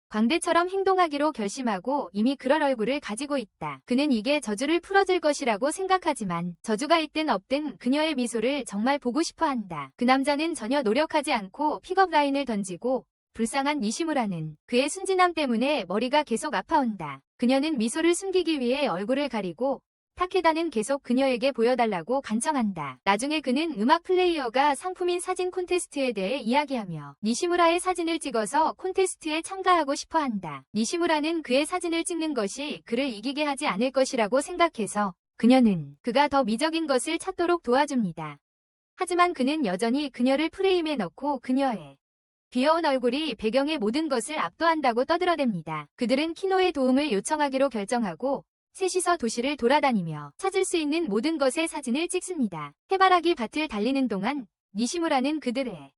광대처럼 행동하기로 결심하고 이미 그럴 얼굴을 가지고 있다. 그는 이게 저주를 풀어줄 것이라고 생각하지만 저주가 있든 없든 그녀의 미소를 정말 보고 싶어 한다. 그 남자는 전혀 노력하지 않고 픽업 라인을 던지고 불쌍한 니시무라는 그의 순진함 때문에 머리가 계속 아파온다. 그녀는 미소를 숨기기 위해 얼굴을 가리고 타케다는 계속 그녀에게 보여달라고 간청한다. 나중에 그는 음악 플레이어가 상품인 사진 콘테스트에 대해 이야기하며 니시무라의 사진을 찍어서 콘테스트에 참가하고 싶어 한다. 니시무라는 그의 사진을 찍는 것이 그를 이기게 하지 않을 것이라고 생각해서 그녀는 그가 더 미적인 것을 찾도록 도와줍니다. 하지만 그는 여전히 그녀를 프레임에 넣고 그녀의 귀여운 얼굴이 배경의 모든 것을 압도한다고 떠들어댑니다. 그들은 키노의 도움을 요청하기로 결정하고 셋이서 도시를 돌아다니며 찾을 수 있는 모든 것의 사진을 찍습니다. 해바라기 밭을 달리는 동안 니시무라는 그들의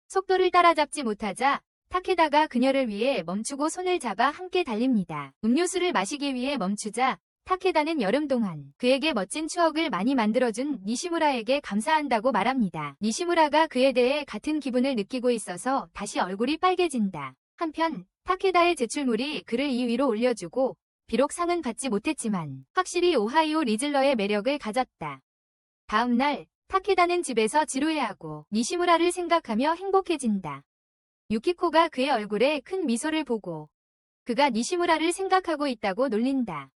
속도를 따라잡지 못하자 타케다가 그녀를 위해 멈추고 손을 잡아 함께 달립니다. 음료수를 마시기 위해 멈추자 타케다는 여름 동안 그에게 멋진 추억을 많이 만들어준 니시무라에게 감사한다고 말합니다. 니시무라가 그에 대해 같은 기분을 느끼고 있어서 다시 얼굴이 빨개진다. 한편 타케다의 제출물이 그를 2위로 올려주고 비록 상은 받지 못했지만 확실히 오하이오 리즐러의 매력을 가졌다. 다음 날 타케다는 집에서 지루해하고 니시무라를 생각하며 행복해진다. 유키코가 그의 얼굴에 큰 미소를 보고 그가 니시무라를 생각하고 있다고 놀린다.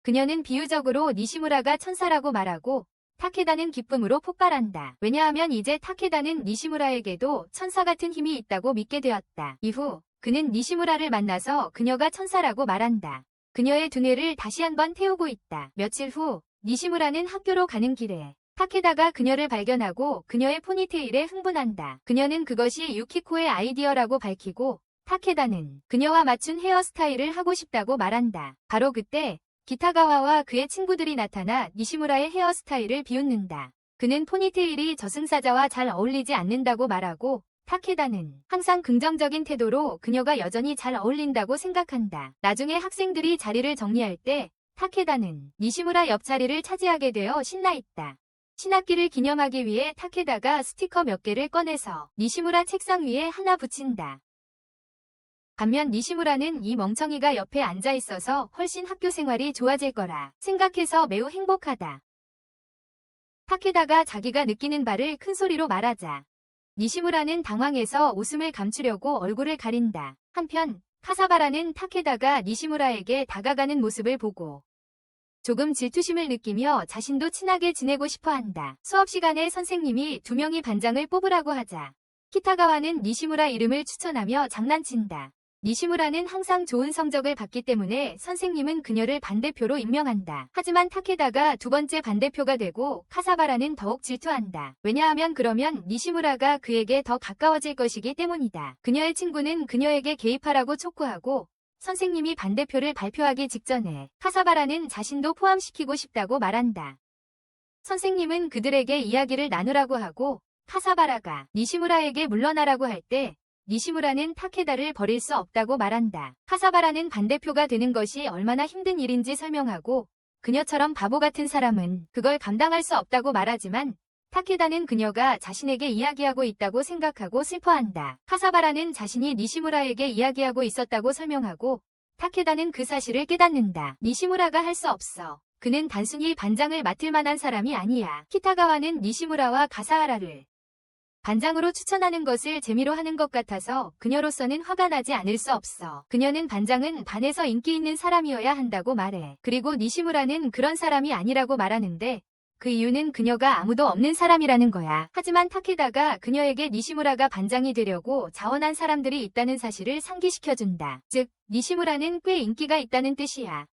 그녀는 비유적으로 니시무라가 천사라고 말하고 타케다는 기쁨으로 폭발한다. 왜냐하면 이제 타케다는 니시무라에게도 천사 같은 힘이 있다고 믿게 되었다. 이후 그는 니시무라를 만나서 그녀가 천사라고 말한다. 그녀의 두뇌를 다시 한번 태우고 있다. 며칠 후 니시무라는 학교로 가는 길에 타케다가 그녀를 발견하고 그녀의 포니테일에 흥분한다. 그녀는 그것이 유키코의 아이디어라고 밝히고 타케다는 그녀와 맞춘 헤어스타일을 하고 싶다고 말한다. 바로 그때 기타가와와 그의 친구들이 나타나 니시무라의 헤어스타일을 비웃는다. 그는 포니테일이 저승사자와 잘 어울리지 않는다고 말하고 타케다는 항상 긍정적인 태도로 그녀가 여전히 잘 어울린다고 생각한다. 나중에 학생들이 자리를 정리할 때 타케다는 니시무라 옆자리를 차지하게 되어 신나 있다. 신학기를 기념하기 위해 타케다가 스티커 몇 개를 꺼내서 니시무라 책상 위에 하나 붙인다. 반면 니시무라는 이 멍청이가 옆에 앉아 있어서 훨씬 학교 생활이 좋아질 거라 생각해서 매우 행복하다. 타케다가 자기가 느끼는 바를 큰 소리로 말하자 니시무라는 당황해서 웃음을 감추려고 얼굴을 가린다. 한편 카사바라는 타케다가 니시무라에게 다가가는 모습을 보고 조금 질투심을 느끼며 자신도 친하게 지내고 싶어 한다. 수업 시간에 선생님이 2명이 반장을 뽑으라고 하자 키타가와는 니시무라 이름을 추천하며 장난친다. 니시무라는 항상 좋은 성적을 받기 때문에 선생님은 그녀를 반대표로 임명한다. 하지만 타케다가 두 번째 반대표가 되고 카사바라는 더욱 질투한다. 왜냐하면 그러면 니시무라가 그에게 더 가까워질 것이기 때문이다. 그녀의 친구는 그녀에게 개입하라고 촉구하고 선생님이 반대표를 발표하기 직전에 카사바라는 자신도 포함시키고 싶다고 말한다. 선생님은 그들에게 이야기를 나누라고 하고 카사바라가 니시무라에게 물러나라고 할 때 니시무라는 타케다를 버릴 수 없다고 말한다. 카사바라는 반대표가 되는 것이 얼마나 힘든 일인지 설명하고 그녀처럼 바보 같은 사람은 그걸 감당할 수 없다고 말하지만 타케다는 그녀가 자신에게 이야기하고 있다고 생각하고 슬퍼한다. 카사바라는 자신이 니시무라에게 이야기하고 있었다고 설명하고 타케다는 그 사실을 깨닫는다. 니시무라가 할 수 없어. 그는 단순히 반장을 맡을 만한 사람이 아니야. 키타가와는 니시무라와 가사하라를 반장으로 추천하는 것을 재미로 하는 것 같아서 그녀로서는 화가 나지 않을 수 없어. 그녀는 반장은 반에서 인기 있는 사람이어야 한다고 말해. 그리고 니시무라는 그런 사람이 아니라고 말하는데 그 이유는 그녀가 아무도 없는 사람이라는 거야. 하지만 타케다가 그녀에게 니시무라가 반장이 되려고 자원한 사람들이 있다는 사실을 상기시켜준다. 즉, 니시무라는 꽤 인기가 있다는 뜻이야.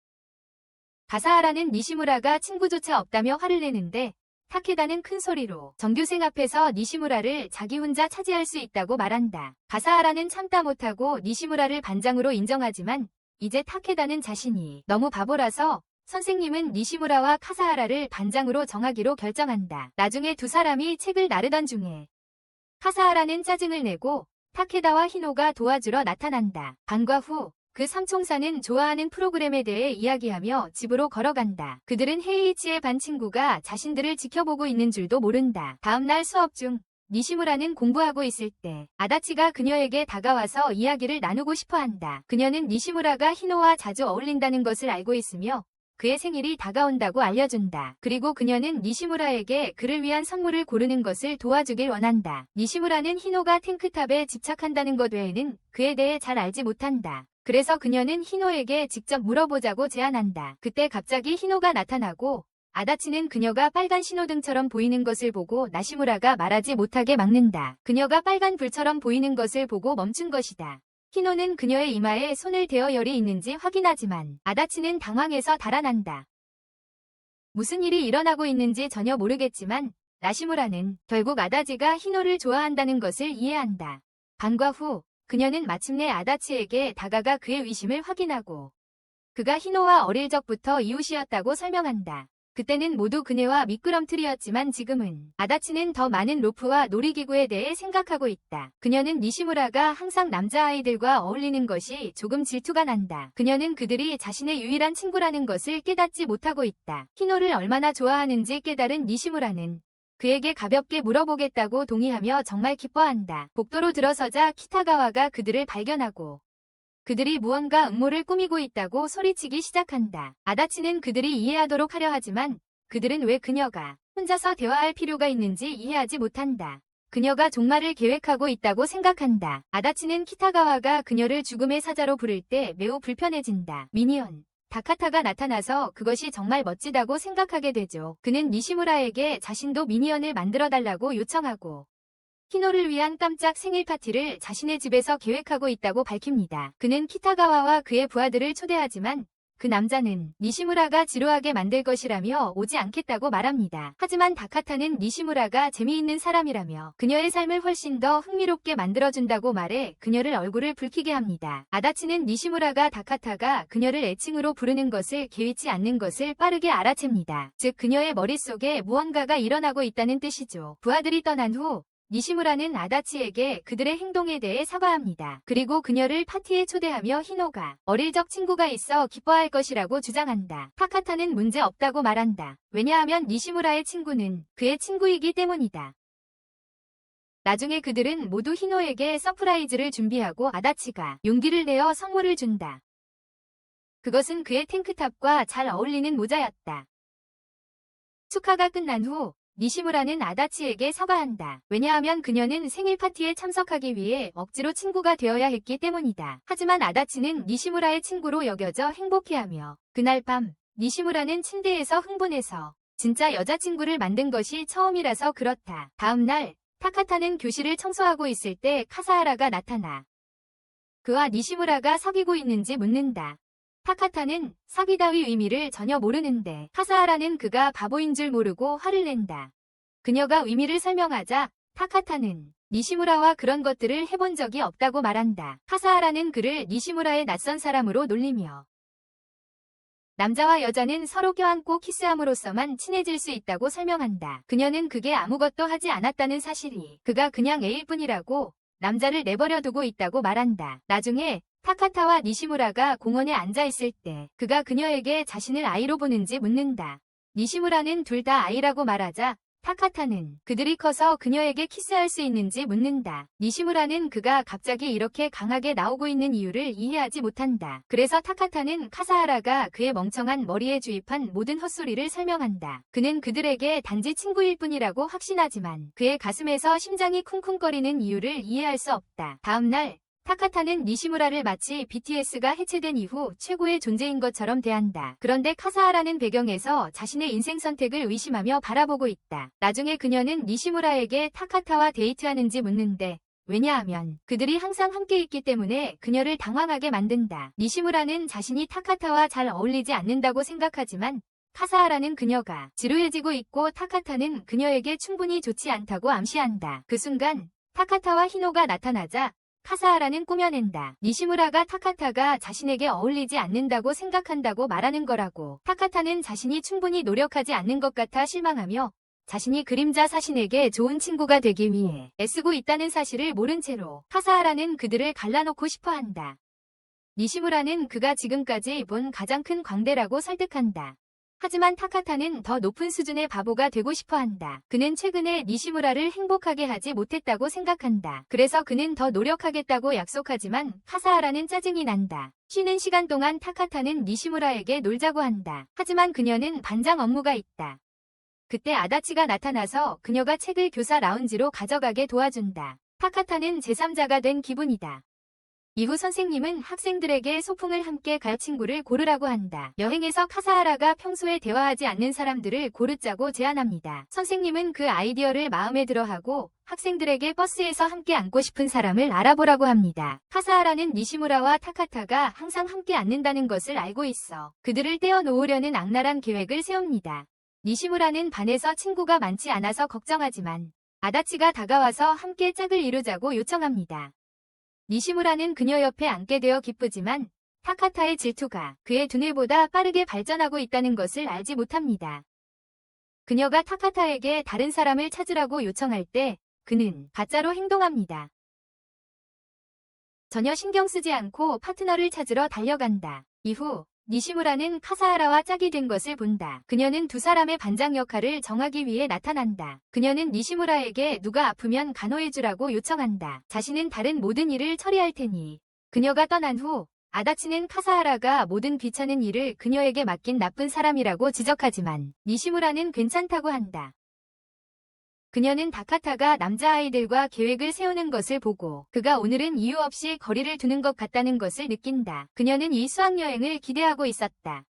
가사하라는 니시무라가 친구조차 없다며 화를 내는데 타케다는 큰 소리로 전교생 앞에서 니시무라를 자기 혼자 차지할 수 있다고 말한다. 가사하라는 참다 못하고 니시무라를 반장으로 인정하지만 이제 타케다는 자신이 너무 바보라서 선생님은 니시무라와 카사하라를 반장으로 정하기로 결정한다. 나중에 두 사람이 책을 나르던 중에 카사하라는 짜증을 내고 타케다와 히노가 도와주러 나타난다. 방과 후 그 삼총사는 좋아하는 프로그램에 대해 이야기하며 집으로 걸어간다. 그들은 헤이이치의 반 친구가 자신들을 지켜보고 있는 줄도 모른다. 다음날 수업 중 니시무라는 공부하고 있을 때 아다치가 그녀에게 다가와서 이야기를 나누고 싶어 한다. 그녀는 니시무라가 히노와 자주 어울린다는 것을 알고 있으며 그의 생일이 다가온다고 알려준다. 그리고 그녀는 니시무라에게 그를 위한 선물을 고르는 것을 도와주길 원한다. 니시무라는 히노가 탱크탑에 집착한다는 것 외에는 그에 대해 잘 알지 못한다. 그래서 그녀는 히노에게 직접 물어보자고 제안한다. 그때 갑자기 히노가 나타나고 아다치는 그녀가 빨간 신호등처럼 보이는 것을 보고 나시무라가 말하지 못하게 막는다. 그녀가 빨간 불처럼 보이는 것을 보고 멈춘 것이다. 히노는 그녀의 이마에 손을 대어 열이 있는지 확인하지만 아다치는 당황해서 달아난다. 무슨 일이 일어나고 있는지 전혀 모르겠지만 나시무라는 결국 아다치가 히노를 좋아한다는 것을 이해한다. 방과 후 그녀는 마침내 아다치에게 다가가 그의 위심을 확인하고 그가 히노와 어릴 적부터 이웃이었다고 설명한다. 그때는 모두 그네와 미끄럼틀이었지만 지금은 아다치는 더 많은 로프와 놀이기구에 대해 생각하고 있다. 그녀는 니시무라가 항상 남자아이들과 어울리는 것이 조금 질투가 난다. 그녀는 그들이 자신의 유일한 친구라는 것을 깨닫지 못하고 있다. 히노를 얼마나 좋아하는지 깨달은 니시무라는 그에게 가볍게 물어보겠다고 동의하며 정말 기뻐한다. 복도로 들어서자 키타가와가 그들을 발견하고 그들이 무언가 음모를 꾸미고 있다고 소리치기 시작한다. 아다치는 그들이 이해하도록 하려 하지만 그들은 왜 그녀가 혼자서 대화할 필요가 있는지 이해하지 못한다. 그녀가 종말을 계획하고 있다고 생각한다. 아다치는 키타가와가 그녀를 죽음의 사자로 부를 때 매우 불편해진다. 미니언 다카타가 나타나서 그것이 정말 멋지다고 생각하게 되죠. 그는 니시무라에게 자신도 미니언을 만들어달라고 요청하고 히노를 위한 깜짝 생일 파티를 자신의 집에서 계획하고 있다고 밝힙니다. 그는 키타가와와 그의 부하들을 초대하지만 그 남자는 니시무라가 지루하게 만들 것이라며 오지 않겠다고 말합니다. 하지만 다카타는 니시무라가 재미있는 사람이라며 그녀의 삶을 훨씬 더 흥미롭게 만들어준다고 말해 그녀를 얼굴을 붉히게 합니다. 아다치는 니시무라가 다카타가 그녀를 애칭으로 부르는 것을 개의치 않는 것을 빠르게 알아챕니다. 즉 그녀의 머릿속에 무언가가 일어나고 있다는 뜻이죠. 부하들이 떠난 후 니시무라는 아다치에게 그들의 행동에 대해 사과합니다. 그리고 그녀를 파티에 초대하며 히노가 어릴 적 친구가 있어 기뻐할 것이라고 주장한다. 타카타는 문제 없다고 말한다. 왜냐하면 니시무라의 친구는 그의 친구이기 때문이다. 나중에 그들은 모두 히노에게 서프라이즈를 준비하고 아다치가 용기를 내어 선물을 준다. 그것은 그의 탱크탑과 잘 어울리는 모자였다. 축하가 끝난 후 니시무라는 아다치에게 사과한다. 왜냐하면 그녀는 생일 파티에 참석하기 위해 억지로 친구가 되어야 했기 때문이다. 하지만 아다치는 니시무라의 친구로 여겨져 행복해하며 그날 밤 니시무라는 침대에서 흥분해서 진짜 여자친구를 만든 것이 처음이라서 그렇다. 다음 날 타카타는 교실을 청소하고 있을 때 카사하라가 나타나 그와 니시무라가 사귀고 있는지 묻는다. 타카타는 사귀 따위 의미를 전혀 모르는데 카사하라는 그가 바보인 줄 모르고 화를 낸다. 그녀가 의미를 설명하자 타카타는 니시무라와 그런 것들을 해본 적이 없다고 말한다. 카사하라는 그를 니시무라의 낯선 사람으로 놀리며 남자와 여자는 서로 껴안고 키스함으로써만 친해질 수 있다고 설명한다. 그녀는 그게 아무것도 하지 않았다는 사실이 그가 그냥 애일 뿐이라고 남자를 내버려 두고 있다고 말한다. 나중에 타카타와 니시무라가 공원에 앉아있을 때 그가 그녀에게 자신을 아이로 보는지 묻는다. 니시무라는 둘 다 아이라고 말하자 타카타는 그들이 커서 그녀에게 키스할 수 있는지 묻는다. 니시무라는 그가 갑자기 이렇게 강하게 나오고 있는 이유를 이해하지 못한다. 그래서 타카타는 카사하라가 그의 멍청한 머리에 주입한 모든 헛소리를 설명한다. 그는 그들에게 단지 친구일 뿐이라고 확신하지만 그의 가슴에서 심장이 쿵쿵거리는 이유를 이해할 수 없다. 다음 날 타카타는 니시무라를 마치 BTS가 해체된 이후 최고의 존재인 것처럼 대한다. 그런데 카사하라는 배경에서 자신의 인생 선택을 의심하며 바라보고 있다. 나중에 그녀는 니시무라에게 타카타와 데이트하는지 묻는데 왜냐하면 그들이 항상 함께 있기 때문에 그녀를 당황하게 만든다. 니시무라는 자신이 타카타와 잘 어울리지 않는다고 생각하지만 카사하라는 그녀가 지루해지고 있고 타카타는 그녀에게 충분히 좋지 않다고 암시한다. 그 순간 타카타와 히노가 나타나자 카사하라는 꾸며낸다. 니시무라가 타카타가 자신에게 어울리지 않는다고 생각한다고 말하는 거라고. 타카타는 자신이 충분히 노력하지 않는 것 같아 실망하며 자신이 그림자 사신에게 좋은 친구가 되기 위해 애쓰고 있다는 사실을 모른 채로 카사하라는 그들을 갈라놓고 싶어한다. 니시무라는 그가 지금까지 본 가장 큰 광대라고 설득한다. 하지만 타카타는 더 높은 수준의 바보가 되고 싶어 한다. 그는 최근에 니시무라를 행복하게 하지 못했다고 생각한다. 그래서 그는 더 노력하겠다고 약속하지만 카사하라는 짜증이 난다. 쉬는 시간 동안 타카타는 니시무라에게 놀자고 한다. 하지만 그녀는 반장 업무가 있다. 그때 아다치가 나타나서 그녀가 책을 교사 라운지로 가져가게 도와준다. 타카타는 제3자가 된 기분이다. 이후 선생님은 학생들에게 소풍을 함께 갈 친구를 고르라고 한다. 여행에서 카사하라가 평소에 대화하지 않는 사람들을 고르자고 제안합니다. 선생님은 그 아이디어를 마음에 들어하고 학생들에게 버스에서 함께 앉고 싶은 사람을 알아보라고 합니다. 카사하라는 니시무라와 타카타가 항상 함께 앉는다는 것을 알고 있어 그들을 떼어놓으려는 악랄한 계획을 세웁니다. 니시무라는 반에서 친구가 많지 않아서 걱정하지만 아다치가 다가와서 함께 짝을 이루자고 요청합니다. 니시무라는 그녀 옆에 앉게 되어 기쁘지만 타카타의 질투가 그의 두뇌보다 빠르게 발전하고 있다는 것을 알지 못합니다. 그녀가 타카타에게 다른 사람을 찾으라고 요청할 때 그는 가짜로 행동합니다. 전혀 신경 쓰지 않고 파트너를 찾으러 달려간다. 이후 니시무라는 카사하라와 짝이 된 것을 본다. 그녀는 두 사람의 반장 역할을 정하기 위해 나타난다. 그녀는 니시무라에게 누가 아프면 간호해주라고 요청한다. 자신은 다른 모든 일을 처리할 테니. 그녀가 떠난 후 아다치는 카사하라가 모든 귀찮은 일을 그녀에게 맡긴 나쁜 사람이라고 지적하지만 니시무라는 괜찮다고 한다. 그녀는 다카타가 남자아이들과 계획을 세우는 것을 보고 그가 오늘은 이유 없이 거리를 두는 것 같다는 것을 느낀다. 그녀는 이 수학여행을 기대하고 있었다.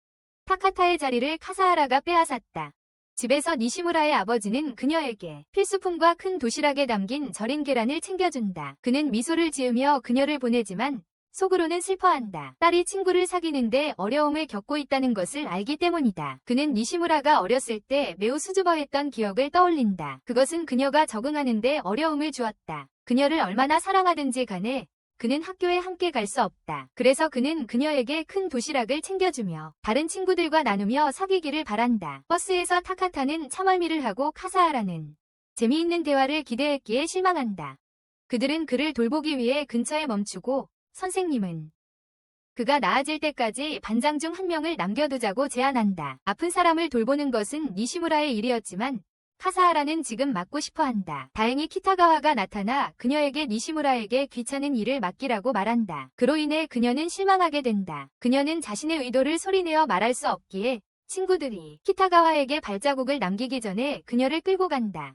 타카타의 자리를 카사하라가 빼앗았다. 집에서 니시무라의 아버지는 그녀에게 필수품과 큰 도시락에 담긴 절인 계란을 챙겨준다. 그는 미소를 지으며 그녀를 보내지만 속으로는 슬퍼한다. 딸이 친구를 사귀는데 어려움을 겪고 있다는 것을 알기 때문이다. 그는 니시무라가 어렸을 때 매우 수줍어했던 기억을 떠올린다. 그것은 그녀가 적응하는데 어려움을 주었다. 그녀를 얼마나 사랑하든지 간에 그는 학교에 함께 갈 수 없다. 그래서 그는 그녀에게 큰 도시락을 챙겨주며 다른 친구들과 나누며 사귀기를 바란다. 버스에서 타카타는 참얼미를 하고 카사하라는 재미있는 대화를 기대했기에 실망한다. 그들은 그를 돌보기 위해 근처에 멈추고 선생님은 그가 나아질 때까지 반장 중 한 명을 남겨두자고 제안한다. 아픈 사람을 돌보는 것은 니시무라의 일이었지만 카사하라는 지금 맡고 싶어 한다. 다행히 키타가와가 나타나 그녀에게 니시무라에게 귀찮은 일을 맡기라고 말한다. 그로 인해 그녀는 실망하게 된다. 그녀는 자신의 의도를 소리내어 말할 수 없기에 친구들이 키타가와에게 발자국을 남기기 전에 그녀를 끌고 간다.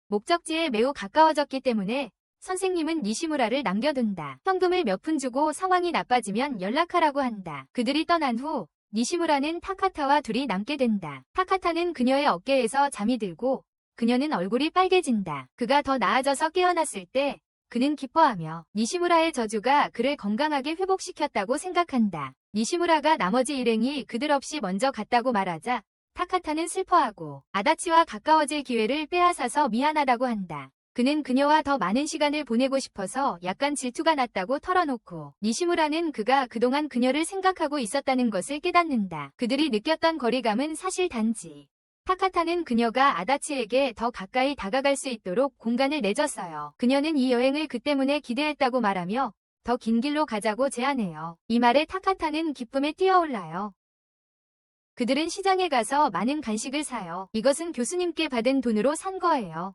목적지에 매우 가까워졌기 때문에 선생님은 니시무라를 남겨둔다. 현금을 몇 푼 주고 상황이 나빠지면 연락하라고 한다. 그들이 떠난 후 니시무라는 타카타와 둘이 남게 된다. 타카타는 그녀의 어깨에서 잠이 들고 그녀는 얼굴이 빨개진다. 그가 더 나아져서 깨어났을 때 그는 기뻐하며 니시무라의 저주가 그를 건강하게 회복시켰다고 생각한다. 니시무라가 나머지 일행이 그들 없이 먼저 갔다고 말하자 타카타는 슬퍼하고 아다치와 가까워질 기회를 빼앗아서 미안하다고 한다. 그는 그녀와 더 많은 시간을 보내고 싶어서 약간 질투가 났다고 털어놓고 니시무라는 그가 그동안 그녀를 생각하고 있었다는 것을 깨닫는다. 그들이 느꼈던 거리감은 사실 단지 타카타는 그녀가 아다치에게 더 가까이 다가갈 수 있도록 공간을 내줬어요. 그녀는 이 여행을 그 때문에 기대했다고 말하며 더 긴 길로 가자고 제안해요. 이 말에 타카타는 기쁨에 뛰어올라요. 그들은 시장에 가서 많은 간식을 사요. 이것은 교수님께 받은 돈으로 산 거예요.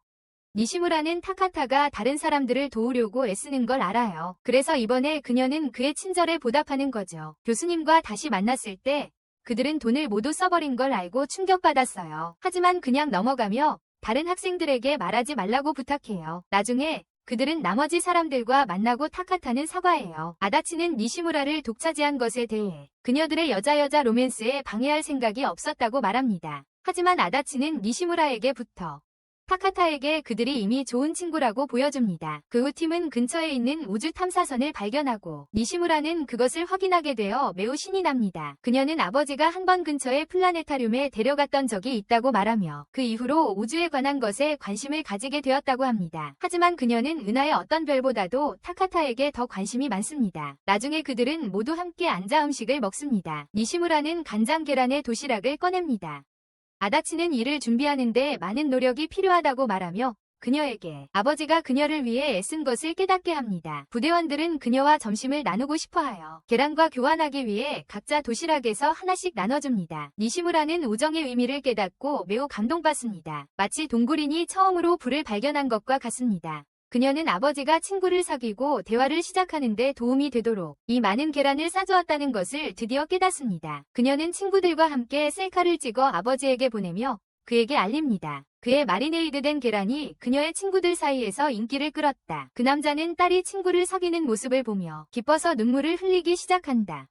니시무라는 타카타가 다른 사람들을 도우려고 애쓰는 걸 알아요. 그래서 이번에 그녀는 그의 친절에 보답하는 거죠. 교수님과 다시 만났을 때 그들은 돈을 모두 써버린 걸 알고 충격받았어요. 하지만 그냥 넘어가며 다른 학생들에게 말하지 말라고 부탁해요. 나중에 그들은 나머지 사람들과 만나고 타카타는 사과해요. 아다치는 니시무라를 독차지한 것에 대해 그녀들의 여자 로맨스에 방해할 생각이 없었다고 말합니다. 하지만 아다치는 니시무라에게부터 타카타에게 그들이 이미 좋은 친구라고 보여줍니다. 그 후 팀은 근처에 있는 우주 탐사선을 발견하고 니시무라는 그것을 확인하게 되어 매우 신이 납니다. 그녀는 아버지가 한 번 근처의 플라네타륨에 데려갔던 적이 있다고 말하며 그 이후로 우주에 관한 것에 관심을 가지게 되었다고 합니다. 하지만 그녀는 은하의 어떤 별보다도 타카타에게 더 관심이 많습니다. 나중에 그들은 모두 함께 앉아 음식을 먹습니다. 니시무라는 간장 계란의 도시락을 꺼냅니다. 아다치는 이를 준비하는데 많은 노력이 필요하다고 말하며 그녀에게 아버지가 그녀를 위해 애쓴 것을 깨닫게 합니다. 부대원들은 그녀와 점심을 나누고 싶어하여 계란과 교환하기 위해 각자 도시락에서 하나씩 나눠줍니다. 니시무라는 우정의 의미를 깨닫고 매우 감동받습니다. 마치 동굴인이 처음으로 불을 발견한 것과 같습니다. 그녀는 아버지가 친구를 사귀고 대화를 시작하는 데 도움이 되도록 이 많은 계란을 싸주었다는 것을 드디어 깨닫습니다. 그녀는 친구들과 함께 셀카를 찍어 아버지에게 보내며 그에게 알립니다. 그의 마리네이드된 계란이 그녀의 친구들 사이에서 인기를 끌었다. 그 남자는 딸이 친구를 사귀는 모습을 보며 기뻐서 눈물을 흘리기 시작한다.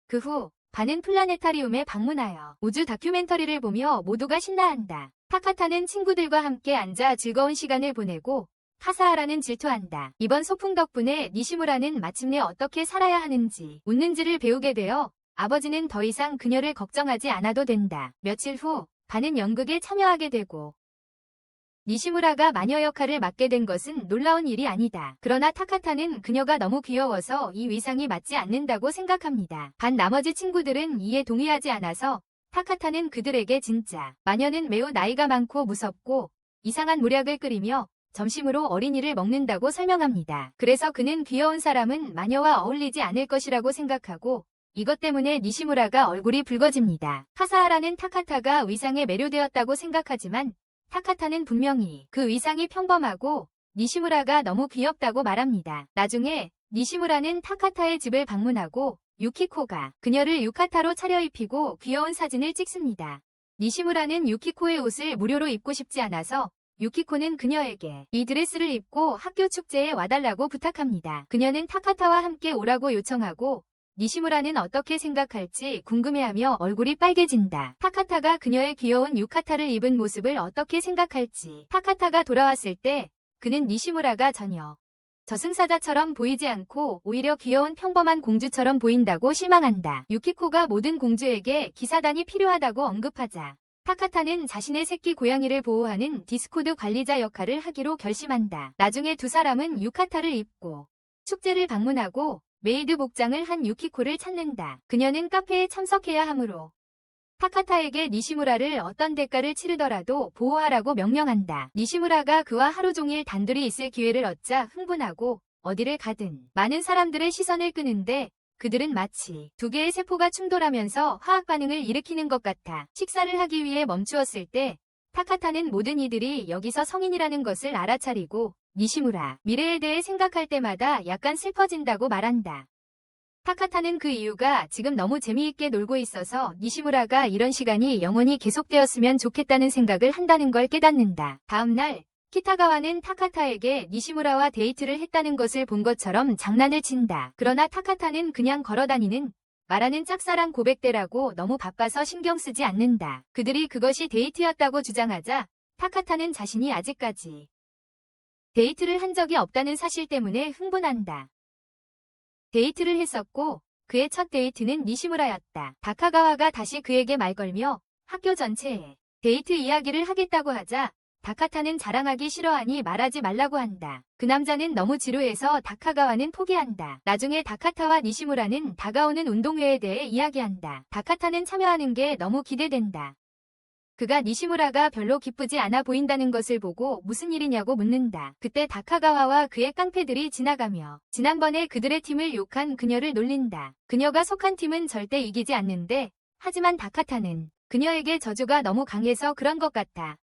그 후 반은 플라네타리움에 방문하여 우주 다큐멘터리를 보며 모두가 신나한다. 타카타는 친구들과 함께 앉아 즐거운 시간을 보내고 카사하라는 질투한다. 이번 소풍 덕분에 니시무라는 마침내 어떻게 살아야 하는지 웃는지를 배우게 되어 아버지는 더 이상 그녀를 걱정하지 않아도 된다. 며칠 후 반은 연극에 참여하게 되고 니시무라가 마녀 역할을 맡게 된 것은 놀라운 일이 아니다. 그러나 타카타는 그녀가 너무 귀여워서 이 위상이 맞지 않는다고 생각합니다. 반 나머지 친구들은 이에 동의하지 않아서 타카타는 그들에게 진짜 마녀는 매우 나이가 많고 무섭고 이상한 모략을 끓이며 점심으로 어린이를 먹는다고 설명합니다. 그래서 그는 귀여운 사람은 마녀와 어울리지 않을 것이라고 생각하고 이것 때문에 니시무라가 얼굴이 붉어집니다. 카사하라는 타카타가 위상에 매료되었다고 생각하지만 타카타는 분명히 그 위상이 평범하고 니시무라가 너무 귀엽다고 말합니다. 나중에 니시무라는 타카타의 집을 방문하고 유키코가 그녀를 유카타로 차려입히고 귀여운 사진을 찍습니다. 니시무라는 유키코의 옷을 무료로 입고 싶지 않아서 유키코는 그녀에게 이 드레스를 입고 학교 축제에 와달라고 부탁합니다. 그녀는 타카타와 함께 오라고 요청하고 니시무라는 어떻게 생각할지 궁금해하며 얼굴이 빨개진다. 타카타가 그녀의 귀여운 유카타를 입은 모습을 어떻게 생각할지. 타카타가 돌아왔을 때 그는 니시무라가 전혀 저승사자처럼 보이지 않고 오히려 귀여운 평범한 공주처럼 보인다고 실망한다. 유키코가 모든 공주에게 기사단이 필요하다고 언급하자 타카타는 자신의 새끼 고양이를 보호하는 디스코드 관리자 역할을 하기로 결심한다. 나중에 두 사람은 유카타를 입고 축제를 방문하고 메이드 복장을 한 유키코를 찾는다. 그녀는 카페에 참석해야 하므로 타카타에게 니시무라를 어떤 대가를 치르더라도 보호하라고 명령한다. 니시무라가 그와 하루 종일 단둘이 있을 기회를 얻자 흥분하고 어디를 가든 많은 사람들의 시선을 끄는데 그들은 마치 두 개의 세포가 충돌하면서 화학 반응을 일으키는 것 같아 식사를 하기 위해 멈추었을 때 타카타는 모든 이들이 여기서 성인이라는 것을 알아차리고 니시무라 미래에 대해 생각할 때마다 약간 슬퍼진다고 말한다. 타카타는 그 이유가 지금 너무 재미있게 놀고 있어서 니시무라가 이런 시간이 영원히 계속되었으면 좋겠다는 생각을 한다는 걸 깨닫는다. 다음날 키타가와는 타카타에게 니시무라와 데이트를 했다는 것을 본 것처럼 장난을 친다. 그러나 타카타는 그냥 걸어다니는 말하는 짝사랑 고백대라고 너무 바빠서 신경 쓰지 않는다. 그들이 그것이 데이트였다고 주장하자 타카타는 자신이 아직까지 데이트를 한 적이 없다는 사실 때문에 흥분한다. 데이트를 했었고 그의 첫 데이트는 니시무라였다. 다카가와가 다시 그에게 말걸며 학교 전체에 데이트 이야기를 하겠다고 하자 다카타는 자랑하기 싫어하니 말하지 말라고 한다. 그 남자는 너무 지루해서 다카가와는 포기한다. 나중에 다카타와 니시무라는 다가오는 운동회에 대해 이야기한다. 다카타는 참여하는 게 너무 기대된다. 그가 니시무라가 별로 기쁘지 않아 보인다는 것을 보고 무슨 일이냐고 묻는다. 그때 다카가와와 그의 깡패들이 지나가며 지난번에 그들의 팀을 욕한 그녀를 놀린다. 그녀가 속한 팀은 절대 이기지 않는데 하지만 다카타는 그녀에게 저주가 너무 강해서 그런 것 같아.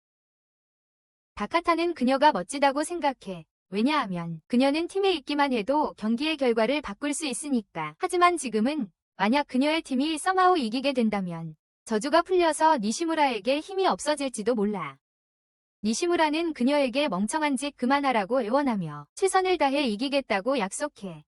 다카타는 그녀가 멋지다고 생각해. 왜냐하면 그녀는 팀에 있기만 해도 경기의 결과를 바꿀 수 있으니까. 하지만 지금은 만약 그녀의 팀이 썸하우 이기게 된다면 저주가 풀려서 니시무라에게 힘이 없어질지도 몰라. 니시무라는 그녀에게 멍청한 짓 그만하라고 애원하며 최선을 다해 이기겠다고 약속해.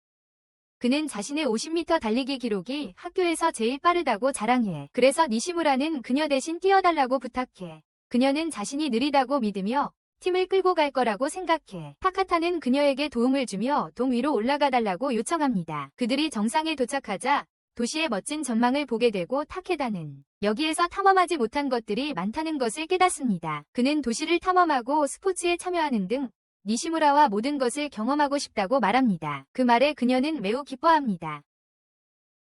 그는 자신의 50m 달리기 기록이 학교에서 제일 빠르다고 자랑해. 그래서 니시무라는 그녀 대신 뛰어달라고 부탁해. 그녀는 자신이 느리다고 믿으며 팀을 끌고 갈 거라고 생각해. 타카타는 그녀에게 도움을 주며 동 위로 올라가 달라고 요청합니다. 그들이 정상에 도착하자 도시의 멋진 전망을 보게 되고 타케다는 여기에서 탐험하지 못한 것들이 많다는 것을 깨닫습니다. 그는 도시를 탐험하고 스포츠에 참여하는 등 니시무라와 모든 것을 경험하고 싶다고 말합니다. 그 말에 그녀는 매우 기뻐합니다.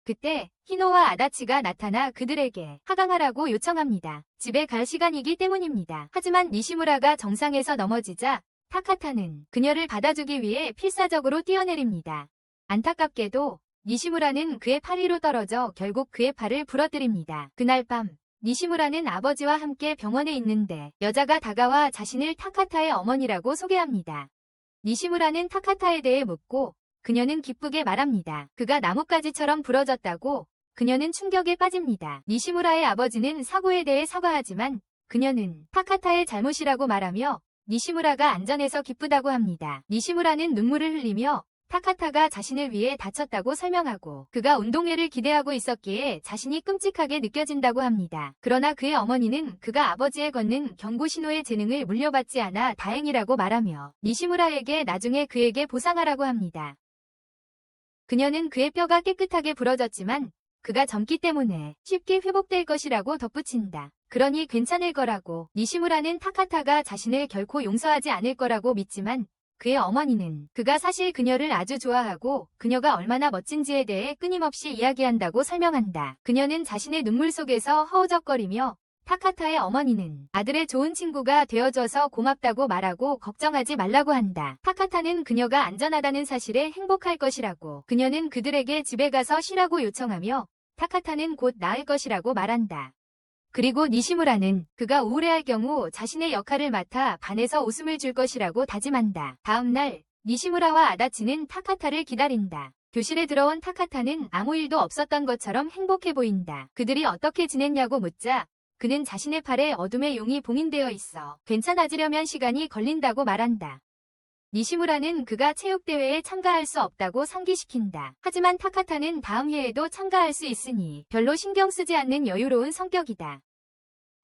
그때 히노와 아다치가 나타나 그들에게 하강하라고 요청합니다. 집에 갈 시간이기 때문입니다. 하지만 니시무라가 정상에서 넘어지자 타카타는 그녀를 받아주기 위해 필사적으로 뛰어내립니다. 안타깝게도 니시무라는 그의 팔 위로 떨어져 결국 그의 팔을 부러뜨립니다. 그날 밤 니시무라는 아버지와 함께 병원에 있는데 여자가 다가와 자신을 타카타의 어머니라고 소개합니다. 니시무라는 타카타에 대해 묻고 그녀는 기쁘게 말합니다. 그가 나뭇가지처럼 부러졌다고. 그녀는 충격에 빠집니다. 니시무라의 아버지는 사고에 대해 사과하지만 그녀는 타카타의 잘못이라고 말하며 니시무라가 안전해서 기쁘다고 합니다. 니시무라는 눈물을 흘리며 타카타가 자신을 위해 다쳤다고 설명하고 그가 운동회를 기대하고 있었기에 자신이 끔찍하게 느껴진다고 합니다. 그러나 그의 어머니는 그가 아버지에 걷는 경고신호의 재능을 물려받지 않아 다행이라고 말하며 니시무라에게 나중에 그에게 보상하라고 합니다. 그녀는 그의 뼈가 깨끗하게 부러졌지만 그가 젊기 때문에 쉽게 회복될 것이라고 덧붙인다. 그러니 괜찮을 거라고. 니시무라는 타카타가 자신을 결코 용서하지 않을 거라고 믿지만 그의 어머니는 그가 사실 그녀를 아주 좋아하고 그녀가 얼마나 멋진지에 대해 끊임없이 이야기한다고 설명한다. 그녀는 자신의 눈물 속에서 허우적거리며 타카타의 어머니는 아들의 좋은 친구가 되어줘서 고맙다고 말하고 걱정하지 말라고 한다. 타카타는 그녀가 안전하다는 사실에 행복할 것이라고. 그녀는 그들에게 집에 가서 쉬라고 요청하며 타카타는 곧 나을 것이라고 말한다. 그리고 니시무라는 그가 우울해할 경우 자신의 역할을 맡아 반에서 웃음을 줄 것이라고 다짐한다. 다음 날 니시무라와 아다치는 타카타를 기다린다. 교실에 들어온 타카타는 아무 일도 없었던 것처럼 행복해 보인다. 그들이 어떻게 지냈냐고 묻자 그는 자신의 팔에 어둠의 용이 봉인되어 있어 괜찮아지려면 시간이 걸린다고 말한다. 니시무라는 그가 체육대회에 참가할 수 없다고 상기시킨다. 하지만 타카타는 다음 해에도 참가할 수 있으니 별로 신경 쓰지 않는 여유로운 성격이다.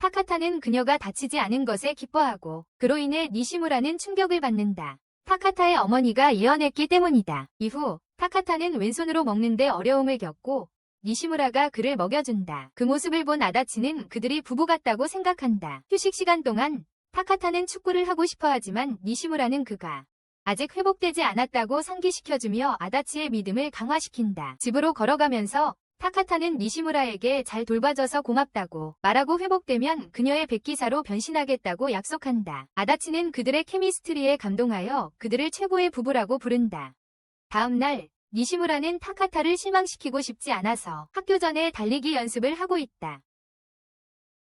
타카타는 그녀가 다치지 않은 것에 기뻐하고 그로 인해 니시무라는 충격을 받는다. 타카타의 어머니가 예언했기 때문이다. 이후 타카타는 왼손으로 먹는데 어려움을 겪고 니시무라가 그를 먹여준다. 그 모습을 본 아다치는 그들이 부부 같다고 생각한다. 휴식 시간 동안 타카타는 축구를 하고 싶어 하지만 니시무라는 그가 아직 회복되지 않았다고 상기시켜주며 아다치의 믿음을 강화시킨다. 집으로 걸어가면서 타카타는 니시무라에게 잘 돌봐줘서 고맙다고 말하고 회복되면 그녀의 백기사로 변신하겠다고 약속한다. 아다치는 그들의 케미스트리에 감동하여 그들을 최고의 부부라고 부른다. 다음 날 니시무라는 타카타를 실망시키고 싶지 않아서 학교 전에 달리기 연습을 하고 있다.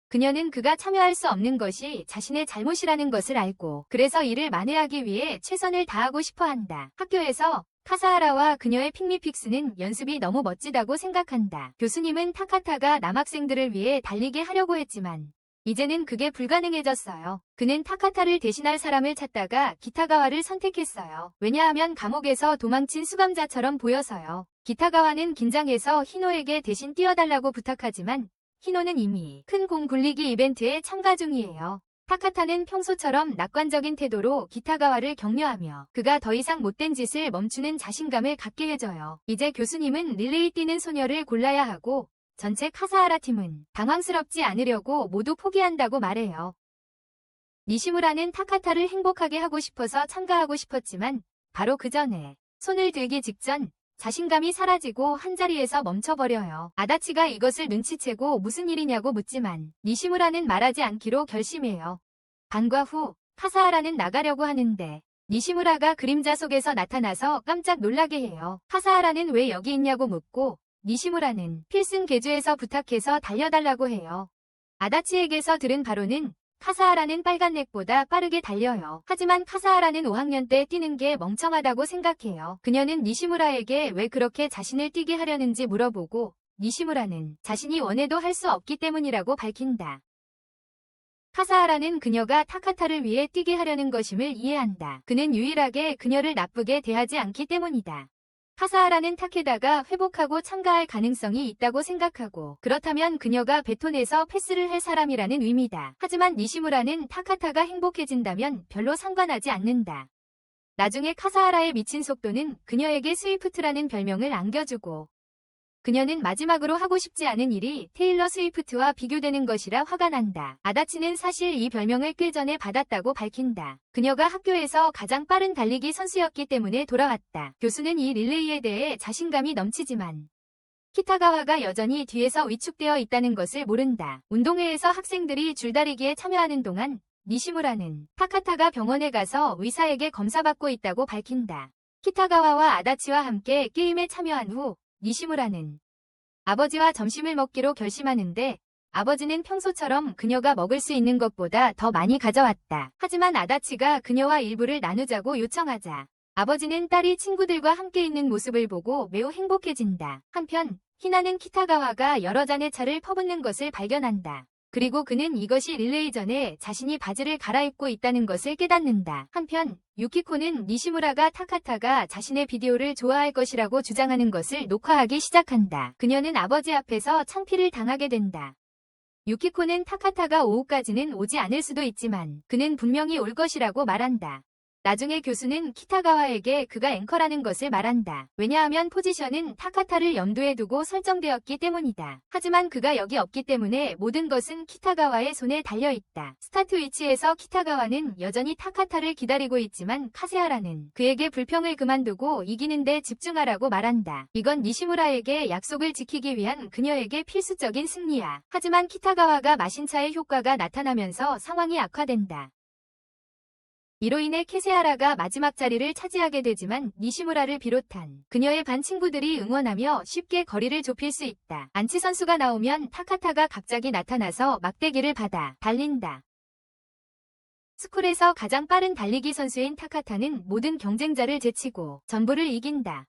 그녀는 그가 참여할 수 없는 것이 자신의 잘못이라는 것을 알고 그래서 이를 만회하기 위해 최선을 다하고 싶어 한다. 학교에서 카사하라와 그녀의 핑미픽스는 연습이 너무 멋지다고 생각한다. 교수님은 타카타가 남학생들을 위해 달리게 하려고 했지만 이제는 그게 불가능해졌어요. 그는 타카타를 대신할 사람을 찾다가 기타가와를 선택했어요. 왜냐하면 감옥에서 도망친 수감자처럼 보여서요. 기타가와는 긴장해서 히노에게 대신 뛰어달라고 부탁하지만 히노는 이미 큰 공 굴리기 이벤트에 참가 중이에요. 타카타는 평소처럼 낙관적인 태도로 기타가와를 격려하며 그가 더 이상 못된 짓을 멈추는 자신감을 갖게 해줘요. 이제 교수님은 릴레이 뛰는 소녀를 골라야 하고 전체 카사하라 팀은 당황스럽지 않으려고 모두 포기한다고 말해요. 니시무라는 타카타를 행복하게 하고 싶어서 참가하고 싶었지만 바로 그 전에 손을 들기 직전 자신감이 사라지고 한자리에서 멈춰버려요. 아다치가 이것을 눈치채고 무슨 일이냐고 묻지만 니시무라는 말하지 않기로 결심해요. 반과 후 카사하라는 나가려고 하는데 니시무라가 그림자 속에서 나타나서 깜짝 놀라게 해요. 카사하라는 왜 여기 있냐고 묻고 니시무라는 필승 계주에서 부탁해서 달려달라고 해요. 아다치에게서 들은 바로는 카사하라는 빨간넥보다 빠르게 달려요. 하지만 카사하라는 5학년 때 뛰는 게 멍청하다고 생각해요. 그녀는 니시무라에게 왜 그렇게 자신을 뛰게 하려는지 물어보고 니시무라는 자신이 원해도 할 수 없기 때문이라고 밝힌다. 카사하라는 그녀가 타카타를 위해 뛰게 하려는 것임을 이해한다. 그는 유일하게 그녀를 나쁘게 대하지 않기 때문이다. 카사하라는 타케다가 회복하고 참가할 가능성이 있다고 생각하고 그렇다면 그녀가 베톤에서 패스를 할 사람이라는 의미다. 하지만 니시무라는 타카타가 행복해진다면 별로 상관하지 않는다. 나중에 카사하라의 미친 속도는 그녀에게 스위프트라는 별명을 안겨주고 그녀는 마지막으로 하고 싶지 않은 일이 테일러 스위프트와 비교되는 것이라 화가 난다. 아다치는 사실 이 별명을 꽤 전에 받았다고 밝힌다. 그녀가 학교에서 가장 빠른 달리기 선수였기 때문에 돌아왔다. 교수는 이 릴레이에 대해 자신감이 넘치지만 키타가와가 여전히 뒤에서 위축되어 있다는 것을 모른다. 운동회에서 학생들이 줄다리기에 참여하는 동안 니시무라는 타카타가 병원에 가서 의사에게 검사받고 있다고 밝힌다. 키타가와와 아다치와 함께 게임에 참여한 후 니시무라는 아버지와 점심을 먹기로 결심하는데 아버지는 평소처럼 그녀가 먹을 수 있는 것보다 더 많이 가져왔다. 하지만 아다치가 그녀와 일부를 나누자고 요청하자 아버지는 딸이 친구들과 함께 있는 모습을 보고 매우 행복해진다. 한편 히나는 키타가와가 여러 잔의 차를 퍼붓는 것을 발견한다. 그리고 그는 이것이 릴레이 전에 자신이 바지를 갈아입고 있다는 것을 깨닫는다. 한편 유키코는 니시무라가 타카타가 자신의 비디오를 좋아할 것이라고 주장하는 것을 녹화하기 시작한다. 그녀는 아버지 앞에서 창피를 당하게 된다. 유키코는 타카타가 오후까지는 오지 않을 수도 있지만 그는 분명히 올 것이라고 말한다. 나중에 교수는 키타가와에게 그가 앵커라는 것을 말한다. 왜냐하면 포지션은 타카타를 염두에 두고 설정되었기 때문이다. 하지만 그가 여기 없기 때문에 모든 것은 키타가와의 손에 달려있다. 스타트 위치에서 키타가와는 여전히 타카타를 기다리고 있지만 카세하라는 그에게 불평을 그만두고 이기는 데 집중하라고 말한다. 이건 니시무라에게 약속을 지키기 위한 그녀에게 필수적인 승리야. 하지만 키타가와가 마신 차의 효과가 나타나면서 상황이 악화된다. 이로 인해 케세하라가 마지막 자리를 차지하게 되지만 니시무라를 비롯한 그녀의 반 친구들이 응원하며 쉽게 거리를 좁힐 수 있다. 안치 선수가 나오면 타카타가 갑자기 나타나서 막대기를 받아 달린다. 스쿨에서 가장 빠른 달리기 선수인 타카타는 모든 경쟁자를 제치고 전부를 이긴다.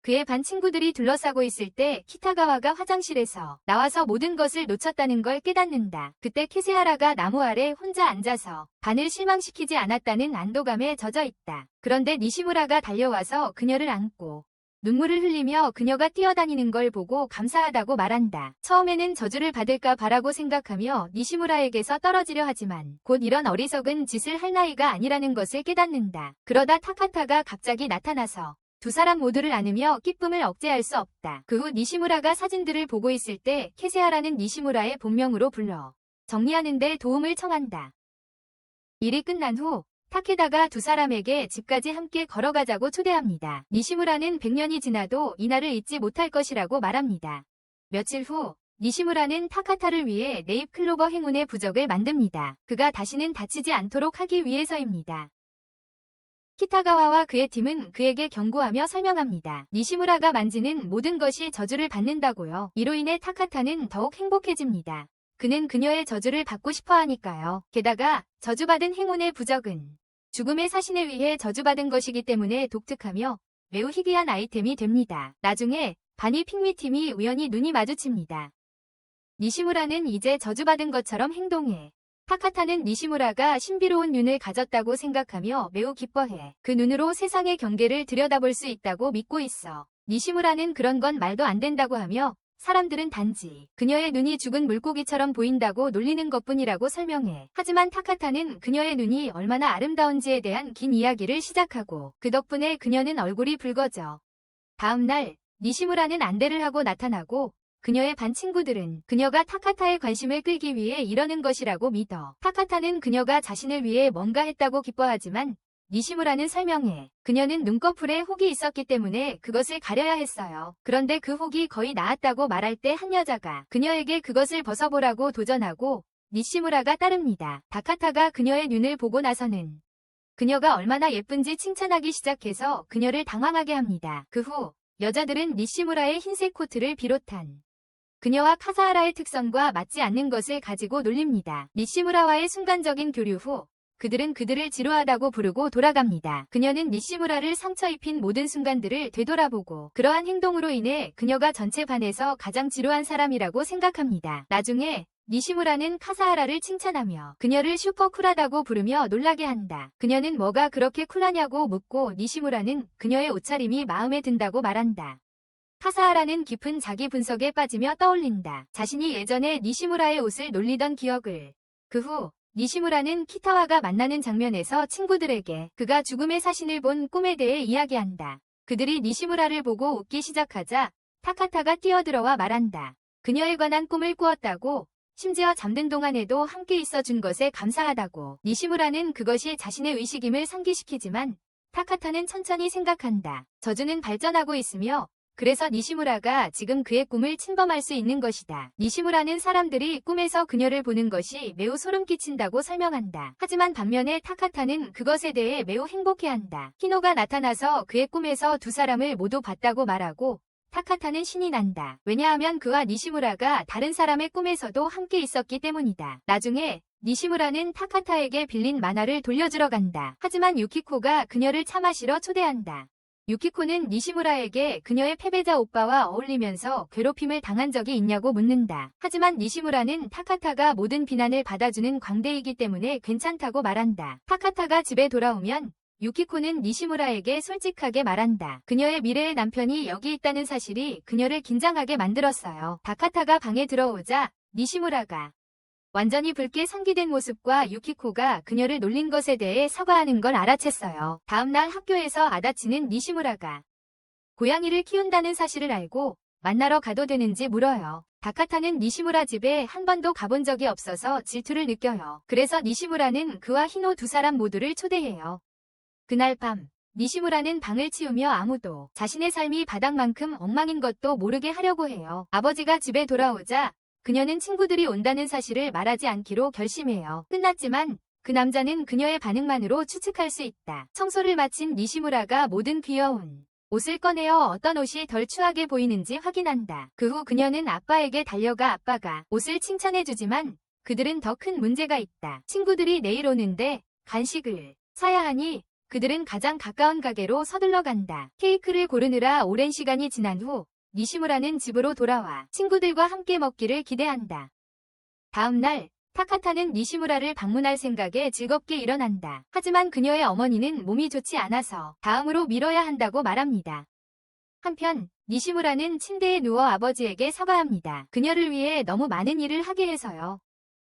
그의 반 친구들이 둘러싸고 있을 때 키타가와가 화장실에서 나와서 모든 것을 놓쳤다는 걸 깨닫는다. 그때 케세하라가 나무 아래 혼자 앉아서 반을 실망시키지 않았다는 안도감에 젖어 있다. 그런데 니시무라가 달려와서 그녀를 안고 눈물을 흘리며 그녀가 뛰어다니는 걸 보고 감사하다고 말한다. 처음에는 저주를 받을까 바라고 생각하며 니시무라에게서 떨어지려 하지만 곧 이런 어리석은 짓을 할 나이가 아니라는 것을 깨닫는다. 그러다 타카타가 갑자기 나타나서 두 사람 모두를 안으며 기쁨을 억제할 수 없다. 그 후 니시무라가 사진들을 보고 있을 때 케세하라는 니시무라의 본명으로 불러 정리하는 데 도움을 청한다. 일이 끝난 후 타케다가 두 사람에게 집까지 함께 걸어가자고 초대합니다. 니시무라는 100년이 지나도 이날을 잊지 못할 것이라고 말합니다. 며칠 후 니시무라는 타카타를 위해 네잎 클로버 행운의 부적을 만듭니다. 그가 다시는 다치지 않도록 하기 위해서입니다. 키타가와와 그의 팀은 그에게 경고하며 설명합니다. 니시무라가 만지는 모든 것이 저주를 받는다고요. 이로 인해 타카타는 더욱 행복해집니다. 그는 그녀의 저주를 받고 싶어 하니까요. 게다가 저주받은 행운의 부적은 죽음의 사신에 의해 저주받은 것이기 때문에 독특하며 매우 희귀한 아이템이 됩니다. 나중에 바니 핑미팀이 우연히 눈이 마주칩니다. 니시무라는 이제 저주받은 것처럼 행동해. 타카타는 니시무라가 신비로운 눈을 가졌다고 생각하며 매우 기뻐해. 그 눈으로 세상의 경계를 들여다볼 수 있다고 믿고 있어. 니시무라는 그런 건 말도 안 된다고 하며 사람들은 단지 그녀의 눈이 죽은 물고기처럼 보인다고 놀리는 것뿐이라고 설명해. 하지만 타카타는 그녀의 눈이 얼마나 아름다운지에 대한 긴 이야기를 시작하고 그 덕분에 그녀는 얼굴이 붉어져. 다음 날 니시무라는 안대를 하고 나타나고 그녀의 반 친구들은 그녀가 타카타의 관심을 끌기 위해 이러는 것이라고 믿어. 타카타는 그녀가 자신을 위해 뭔가 했다고 기뻐하지만 니시무라는 설명해. 그녀는 눈꺼풀에 혹이 있었기 때문에 그것을 가려야 했어요. 그런데 그 혹이 거의 나았다고 말할 때 한 여자가 그녀에게 그것을 벗어보라고 도전하고 니시무라가 따릅니다. 타카타가 그녀의 눈을 보고 나서는 그녀가 얼마나 예쁜지 칭찬하기 시작해서 그녀를 당황하게 합니다. 그 후 여자들은 니시무라의 흰색 코트를 비롯한 그녀와 카사하라의 특성과 맞지 않는 것을 가지고 놀립니다. 니시무라와의 순간적인 교류 후 그들은 그들을 지루하다고 부르고 돌아갑니다. 그녀는 니시무라를 상처 입힌 모든 순간들을 되돌아보고 그러한 행동으로 인해 그녀가 전체 반에서 가장 지루한 사람이라고 생각합니다. 나중에 니시무라는 카사하라를 칭찬하며 그녀를 슈퍼쿨하다고 부르며 놀라게 한다. 그녀는 뭐가 그렇게 쿨하냐고 묻고 니시무라는 그녀의 옷차림이 마음에 든다고 말한다. 카사하라는 깊은 자기 분석에 빠지며 떠올린다. 자신이 예전에 니시무라의 옷을 놀리던 기억을. 그 후 니시무라는 키타와가 만나는 장면에서 친구들에게 그가 죽음의 사신을 본 꿈에 대해 이야기한다. 그들이 니시무라를 보고 웃기 시작하자 타카타가 뛰어들어와 말한다. 그녀에 관한 꿈을 꾸었다고, 심지어 잠든 동안에도 함께 있어준 것에 감사하다고. 니시무라는 그것이 자신의 의식임을 상기시키지만 타카타는 천천히 생각한다. 저주는 발전하고 있으며 그래서 니시무라가 지금 그의 꿈을 침범할 수 있는 것이다. 니시무라는 사람들이 꿈에서 그녀를 보는 것이 매우 소름 끼친다고 설명한다. 하지만 반면에 타카타는 그것에 대해 매우 행복해한다. 히노가 나타나서 그의 꿈에서 두 사람을 모두 봤다고 말하고 타카타는 신이 난다. 왜냐하면 그와 니시무라가 다른 사람의 꿈에서도 함께 있었기 때문이다. 나중에 니시무라는 타카타에게 빌린 만화를 돌려주러 간다. 하지만 유키코가 그녀를 차 마시러 초대한다. 유키코는 니시무라에게 그녀의 패배자 오빠와 어울리면서 괴롭힘을 당한 적이 있냐고 묻는다. 하지만 니시무라는 타카타가 모든 비난을 받아주는 광대이기 때문에 괜찮다고 말한다. 타카타가 집에 돌아오면 유키코는 니시무라에게 솔직하게 말한다. 그녀의 미래의 남편이 여기 있다는 사실이 그녀를 긴장하게 만들었어요. 타카타가 방에 들어오자 니시무라가 완전히 붉게 상기된 모습과 유키코가 그녀를 놀린 것에 대해 사과하는 걸 알아챘어요. 다음날 학교에서 아다치는 니시무라가 고양이를 키운다는 사실을 알고 만나러 가도 되는지 물어요. 타카타는 니시무라 집에 한 번도 가본 적이 없어서 질투를 느껴요. 그래서 니시무라는 그와 히노 두 사람 모두를 초대해요. 그날 밤 니시무라는 방을 치우며 아무도 자신의 삶이 바닥만큼 엉망인 것도 모르게 하려고 해요. 아버지가 집에 돌아오자 그녀는 친구들이 온다는 사실을 말하지 않기로 결심해요. 끝났지만 그 남자는 그녀의 반응만으로 추측할 수 있다. 청소를 마친 니시무라가 모든 귀여운 옷을 꺼내어 어떤 옷이 덜 추하게 보이는지 확인한다. 그 후 그녀는 아빠에게 달려가 아빠가 옷을 칭찬해주지만 그들은 더 큰 문제가 있다. 친구들이 내일 오는데 간식을 사야 하니 그들은 가장 가까운 가게로 서둘러 간다. 케이크를 고르느라 오랜 시간이 지난 후 니시무라는 집으로 돌아와 친구들과 함께 먹기를 기대한다. 다음 날 타카타는 니시무라를 방문할 생각에 즐겁게 일어난다. 하지만 그녀의 어머니는 몸이 좋지 않아서 다음으로 미뤄야 한다고 말합니다. 한편 니시무라는 침대에 누워 아버지에게 사과합니다. 그녀를 위해 너무 많은 일을 하게 해서요.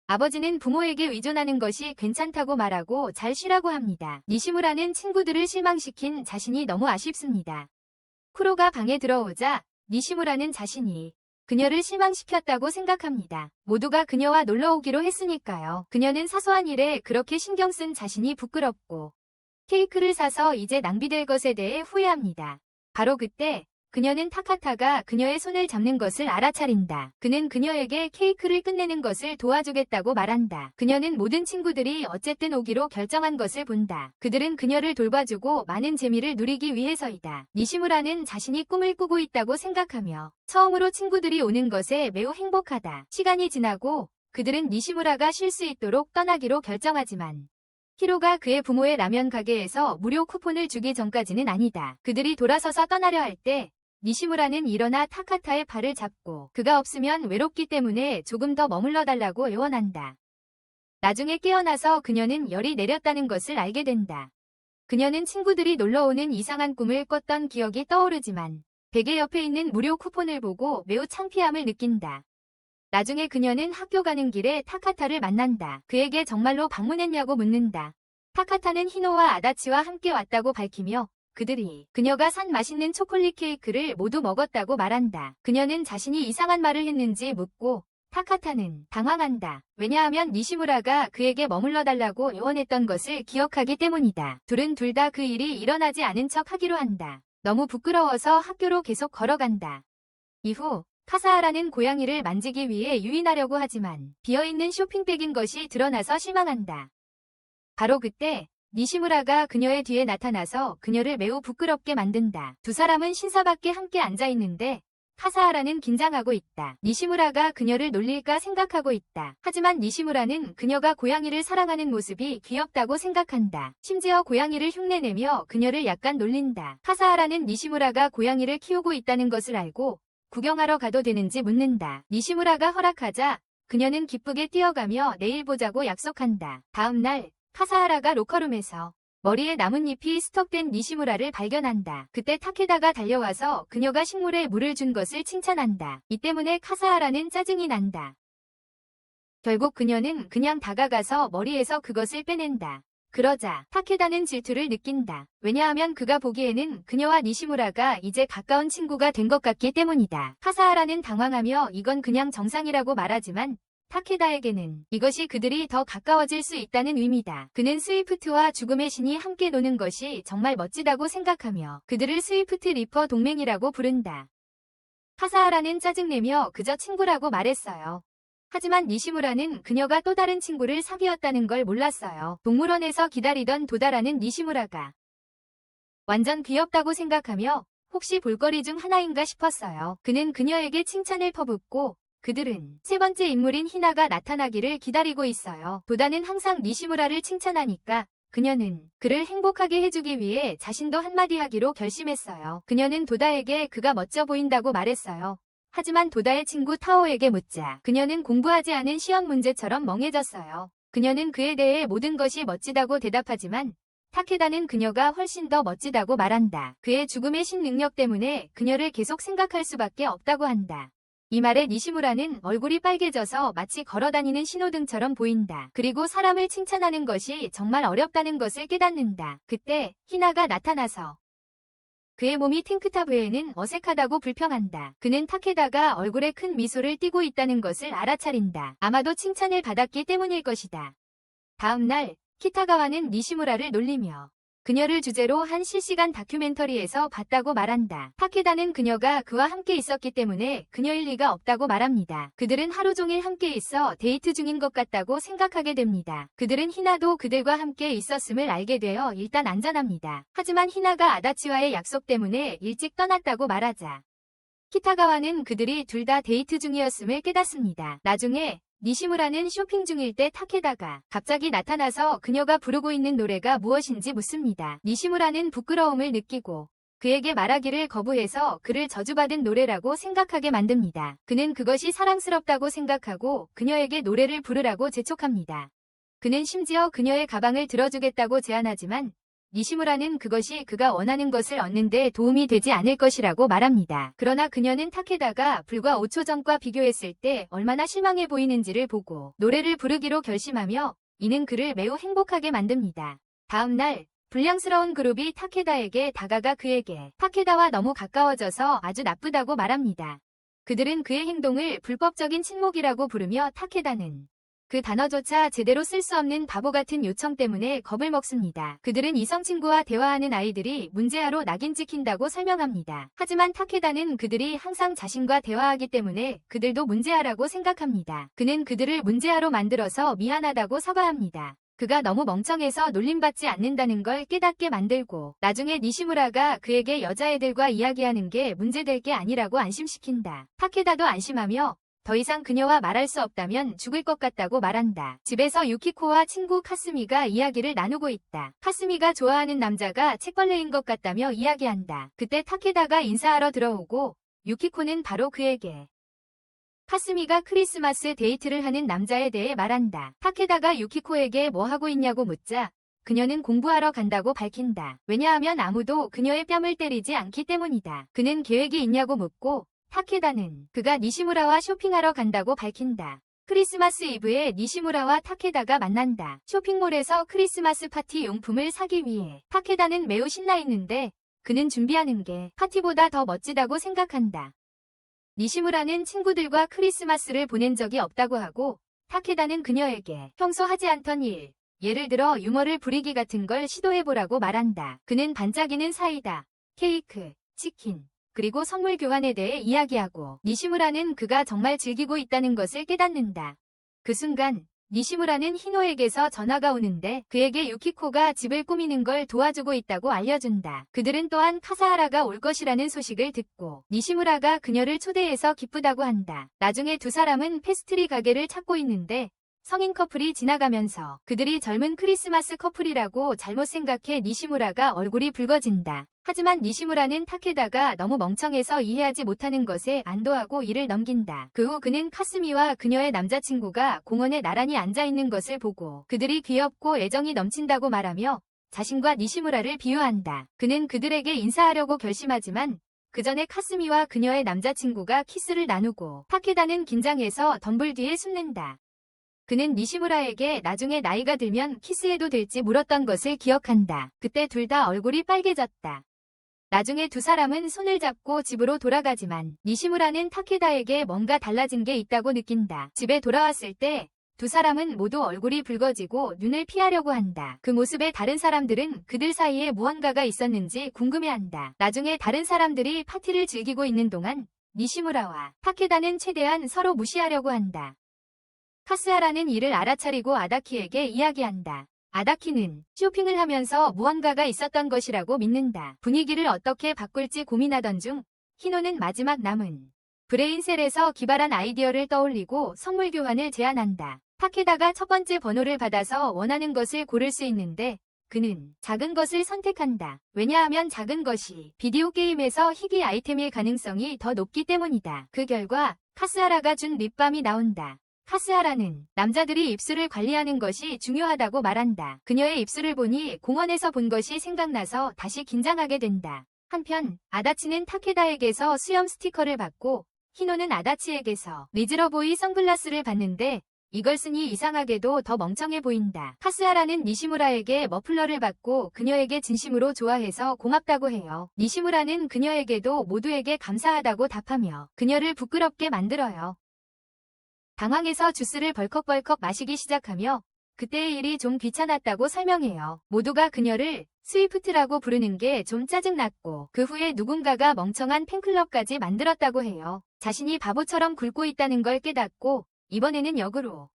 아버지는 부모에게 의존하는 것이 괜찮다고 말하고 잘 쉬라고 합니다. 니시무라는 친구들을 실망시킨 자신이 너무 아쉽습니다. 쿠로가 방에 들어오자 니시무라는 자신이 그녀를 실망시켰다고 생각합니다. 모두가 그녀와 놀러 오기로 했으니까요. 그녀는 사소한 일에 그렇게 신경 쓴 자신이 부끄럽고 케이크를 사서 이제 낭비될 것에 대해 후회합니다. 바로 그때 그녀는 타카타가 그녀의 손을 잡는 것을 알아차린다. 그는 그녀에게 케이크를 끝내는 것을 도와주겠다고 말한다. 그녀는 모든 친구들이 어쨌든 오기로 결정한 것을 본다. 그들은 그녀를 돌봐주고 많은 재미를 누리기 위해서이다. 니시무라는 자신이 꿈을 꾸고 있다고 생각하며 처음으로 친구들이 오는 것에 매우 행복하다. 시간이 지나고 그들은 니시무라가 쉴 수 있도록 떠나기로 결정하지만 히로가 그의 부모의 라면 가게에서 무료 쿠폰을 주기 전까지는 아니다. 그들이 돌아서서 떠나려 할 때 니시무라는 일어나 타카타의 발을 잡고 그가 없으면 외롭기 때문에 조금 더 머물러 달라고 애원한다. 나중에 깨어나서 그녀는 열이 내렸다는 것을 알게 된다. 그녀는 친구들이 놀러오는 이상한 꿈을 꿨던 기억이 떠오르지만 베개 옆에 있는 무료 쿠폰을 보고 매우 창피함을 느낀다. 나중에 그녀는 학교 가는 길에 타카타를 만난다. 그에게 정말로 방문했냐고 묻는다. 타카타는 히노와 아다치와 함께 왔다고 밝히며 그들이 그녀가 산 맛있는 초콜릿 케이크를 모두 먹었다고 말한다. 그녀는 자신이 이상한 말을 했는지 묻고 타카타는 당황한다. 왜냐하면 니시무라가 그에게 머물러 달라고 애원했던 것을 기억하기 때문이다. 둘은 둘 다 그 일이 일어나지 않은 척 하기로 한다. 너무 부끄러워서 학교로 계속 걸어간다. 이후 카사하라는 고양이를 만지기 위해 유인하려고 하지만 비어있는 쇼핑백인 것이 드러나서 실망한다. 바로 그때 니시무라가 그녀의 뒤에 나타나서 그녀를 매우 부끄럽게 만든다. 두 사람은 신사 밖에 함께 앉아있는데 카사하라는 긴장하고 있다. 니시무라가 그녀를 놀릴까 생각하고 있다. 하지만 니시무라는 그녀가 고양이를 사랑하는 모습이 귀엽다고 생각한다. 심지어 고양이를 흉내내며 그녀를 약간 놀린다. 카사하라는 니시무라가 고양이를 키우고 있다는 것을 알고 구경하러 가도 되는지 묻는다. 니시무라가 허락하자 그녀는 기쁘게 뛰어가며 내일 보자고 약속한다. 다음 날 카사하라가 로커룸에서 머리에 나뭇잎이 스톡된 니시무라를 발견한다. 그때 타케다가 달려와서 그녀가 식물에 물을 준 것을 칭찬한다. 이 때문에 카사하라는 짜증이 난다. 결국 그녀는 그냥 다가가서 머리에서 그것을 빼낸다. 그러자 타케다는 질투를 느낀다. 왜냐하면 그가 보기에는 그녀와 니시무라가 이제 가까운 친구가 된 것 같기 때문이다. 카사하라는 당황하며 이건 그냥 정상이라고 말하지만 타케다에게는 이것이 그들이 더 가까워질 수 있다는 의미다. 그는 스위프트와 죽음의 신이 함께 노는 것이 정말 멋지다고 생각하며 그들을 스위프트 리퍼 동맹이라고 부른다. 카사하라는 짜증내며 그저 친구라고 말했어요. 하지만 니시무라는 그녀가 또 다른 친구를 사귀었다는 걸 몰랐어요. 동물원에서 기다리던 도다라는 니시무라가 완전 귀엽다고 생각하며 혹시 볼거리 중 하나인가 싶었어요. 그는 그녀에게 칭찬을 퍼붓고 그들은 세 번째 인물인 히나가 나타나기를 기다리고 있어요. 도다는 항상 니시무라를 칭찬하니까 그녀는 그를 행복하게 해주기 위해 자신도 한마디 하기로 결심했어요. 그녀는 도다에게 그가 멋져 보인다고 말했어요. 하지만 도다의 친구 타오에게 묻자 그녀는 공부하지 않은 시험 문제처럼 멍해졌어요. 그녀는 그에 대해 모든 것이 멋지다고 대답하지만 타케다는 그녀가 훨씬 더 멋지다고 말한다. 그의 죽음의 신능력 때문에 그녀를 계속 생각할 수밖에 없다고 한다. 이 말에 니시무라는 얼굴이 빨개져서 마치 걸어다니는 신호등처럼 보인다. 그리고 사람을 칭찬하는 것이 정말 어렵다는 것을 깨닫는다. 그때 히나가 나타나서 그의 몸이 탱크탑 외에는 어색하다고 불평한다. 그는 타케다가 얼굴에 큰 미소를 띠고 있다는 것을 알아차린다. 아마도 칭찬을 받았기 때문일 것이다. 다음 날 키타가와는 니시무라를 놀리며 그녀를 주제로 한 실시간 다큐멘터리에서 봤다고 말한다. 타케다는 그녀가 그와 함께 있었기 때문에 그녀일 리가 없다고 말합니다. 그들은 하루 종일 함께 있어 데이트 중인 것 같다고 생각하게 됩니다. 그들은 히나도 그들과 함께 있었음을 알게 되어 일단 안전합니다. 하지만 히나가 아다치와의 약속 때문에 일찍 떠났다고 말하자 키타가와는 그들이 둘 다 데이트 중이었음을 깨닫습니다. 나중에 니시무라는 쇼핑 중일 때 타케다가 갑자기 나타나서 그녀가 부르고 있는 노래가 무엇인지 묻습니다. 니시무라는 부끄러움을 느끼고 그에게 말하기를 거부해서 그를 저주받은 노래라고 생각하게 만듭니다. 그는 그것이 사랑스럽다고 생각하고 그녀에게 노래를 부르라고 재촉합니다. 그는 심지어 그녀의 가방을 들어주겠다고 제안하지만 니시무라는 그것이 그가 원하는 것을 얻는 데 도움이 되지 않을 것이라고 말합니다. 그러나 그녀는 타케다가 불과 5초 전과 비교했을 때 얼마나 실망해 보이는지를 보고 노래를 부르기로 결심하며 이는 그를 매우 행복하게 만듭니다. 다음 날 불량스러운 그룹이 타케다에게 다가가 그에게 타케다와 너무 가까워져서 아주 나쁘다고 말합니다. 그들은 그의 행동을 불법적인 침묵이라고 부르며 타케다는 그 단어조차 제대로 쓸 수 없는 바보 같은 요청 때문에 겁을 먹습니다. 그들은 이성 친구와 대화하는 아이들이 문제아로 낙인 찍힌다고 설명합니다. 하지만 타케다는 그들이 항상 자신과 대화하기 때문에 그들도 문제아라고 생각합니다. 그는 그들을 문제아로 만들어서 미안하다고 사과합니다. 그가 너무 멍청해서 놀림받지 않는다는 걸 깨닫게 만들고 나중에 니시무라가 그에게 여자애들과 이야기하는 게 문제될 게 아니라고 안심시킨다. 타케다도 안심하며 더 이상 그녀와 말할 수 없다면 죽을 것 같다고 말한다. 집에서 유키코와 친구 카스미가 이야기를 나누고 있다. 카스미가 좋아하는 남자가 책벌레인 것 같다며 이야기한다. 그때 타케다가 인사하러 들어오고 유키코는 바로 그에게 카스미가 크리스마스 데이트를 하는 남자에 대해 말한다. 타케다가 유키코에게 뭐 하고 있냐고 묻자 그녀는 공부하러 간다고 밝힌다. 왜냐하면 아무도 그녀의 뺨을 때리지 않기 때문이다. 그는 계획이 있냐고 묻고 타케다는 그가 니시무라와 쇼핑하러 간다고 밝힌다. 크리스마스 이브에 니시무라와 타케다가 만난다. 쇼핑몰에서 크리스마스 파티 용품을 사기 위해 타케다는 매우 신나 있는데 그는 준비하는 게 파티보다 더 멋지다고 생각한다. 니시무라는 친구들과 크리스마스를 보낸 적이 없다고 하고 타케다는 그녀에게 평소 하지 않던 일, 예를 들어 유머를 부리기 같은 걸 시도해보라고 말한다. 그는 반짝이는 사이다, 케이크, 치킨, 그리고 선물 교환에 대해 이야기하고 니시무라는 그가 정말 즐기고 있다는 것을 깨닫는다. 그 순간 니시무라는 히노에게서 전화가 오는데 그에게 유키코가 집을 꾸미는 걸 도와주고 있다고 알려준다. 그들은 또한 카사하라가 올 것이라는 소식을 듣고 니시무라가 그녀를 초대해서 기쁘다고 한다. 나중에 두 사람은 페스트리 가게를 찾고 있는데 성인 커플이 지나가면서 그들이 젊은 크리스마스 커플이라고 잘못 생각해 니시무라가 얼굴이 붉어진다. 하지만 니시무라는 타케다가 너무 멍청해서 이해하지 못하는 것에 안도하고 이를 넘긴다. 그 후 그는 카스미와 그녀의 남자친구가 공원에 나란히 앉아있는 것을 보고 그들이 귀엽고 애정이 넘친다고 말하며 자신과 니시무라를 비유한다. 그는 그들에게 인사하려고 결심하지만 그 전에 카스미와 그녀의 남자친구가 키스를 나누고 타케다는 긴장해서 덤불 뒤에 숨는다. 그는 니시무라에게 나중에 나이가 들면 키스해도 될지 물었던 것을 기억한다. 그때 둘 다 얼굴이 빨개졌다. 나중에 두 사람은 손을 잡고 집으로 돌아가지만 니시무라는 타케다에게 뭔가 달라진 게 있다고 느낀다. 집에 돌아왔을 때 두 사람은 모두 얼굴이 붉어지고 눈을 피하려고 한다. 그 모습에 다른 사람들은 그들 사이에 무언가가 있었는지 궁금해한다. 나중에 다른 사람들이 파티를 즐기고 있는 동안 니시무라와 타케다는 최대한 서로 무시하려고 한다. 카스하라는 이를 알아차리고 아다키에게 이야기한다. 아다키는 쇼핑을 하면서 무언가가 있었던 것이라고 믿는다. 분위기를 어떻게 바꿀지 고민하던 중 히노는 마지막 남은 브레인셀에서 기발한 아이디어를 떠올리고 선물 교환을 제안한다. 타케다가 첫 번째 번호를 받아서 원하는 것을 고를 수 있는데 그는 작은 것을 선택한다. 왜냐하면 작은 것이 비디오 게임에서 희귀 아이템일 가능성이 더 높기 때문이다. 그 결과 카스하라가 준 립밤이 나온다. 카스하라는 남자들이 입술을 관리하는 것이 중요하다고 말한다. 그녀의 입술을 보니 공원에서 본 것이 생각나서 다시 긴장하게 된다. 한편 아다치는 타케다에게서 수염 스티커를 받고 히노는 아다치에게서 리즈러보이 선글라스를 받는데 이걸 쓰니 이상하게도 더 멍청해 보인다. 카스하라는 니시무라에게 머플러를 받고 그녀에게 진심으로 좋아해서 고맙다고 해요. 니시무라는 그녀에게도 모두에게 감사하다고 답하며 그녀를 부끄럽게 만들어요. 당황해서 주스를 벌컥벌컥 마시기 시작하며 그때의 일이 좀 귀찮았다고 설명해요. 모두가 그녀를 스위프트라고 부르는 게 좀 짜증났고 그 후에 누군가가 멍청한 팬클럽까지 만들었다고 해요. 자신이 바보처럼 굴고 있다는 걸 깨닫고 이번에는 역으로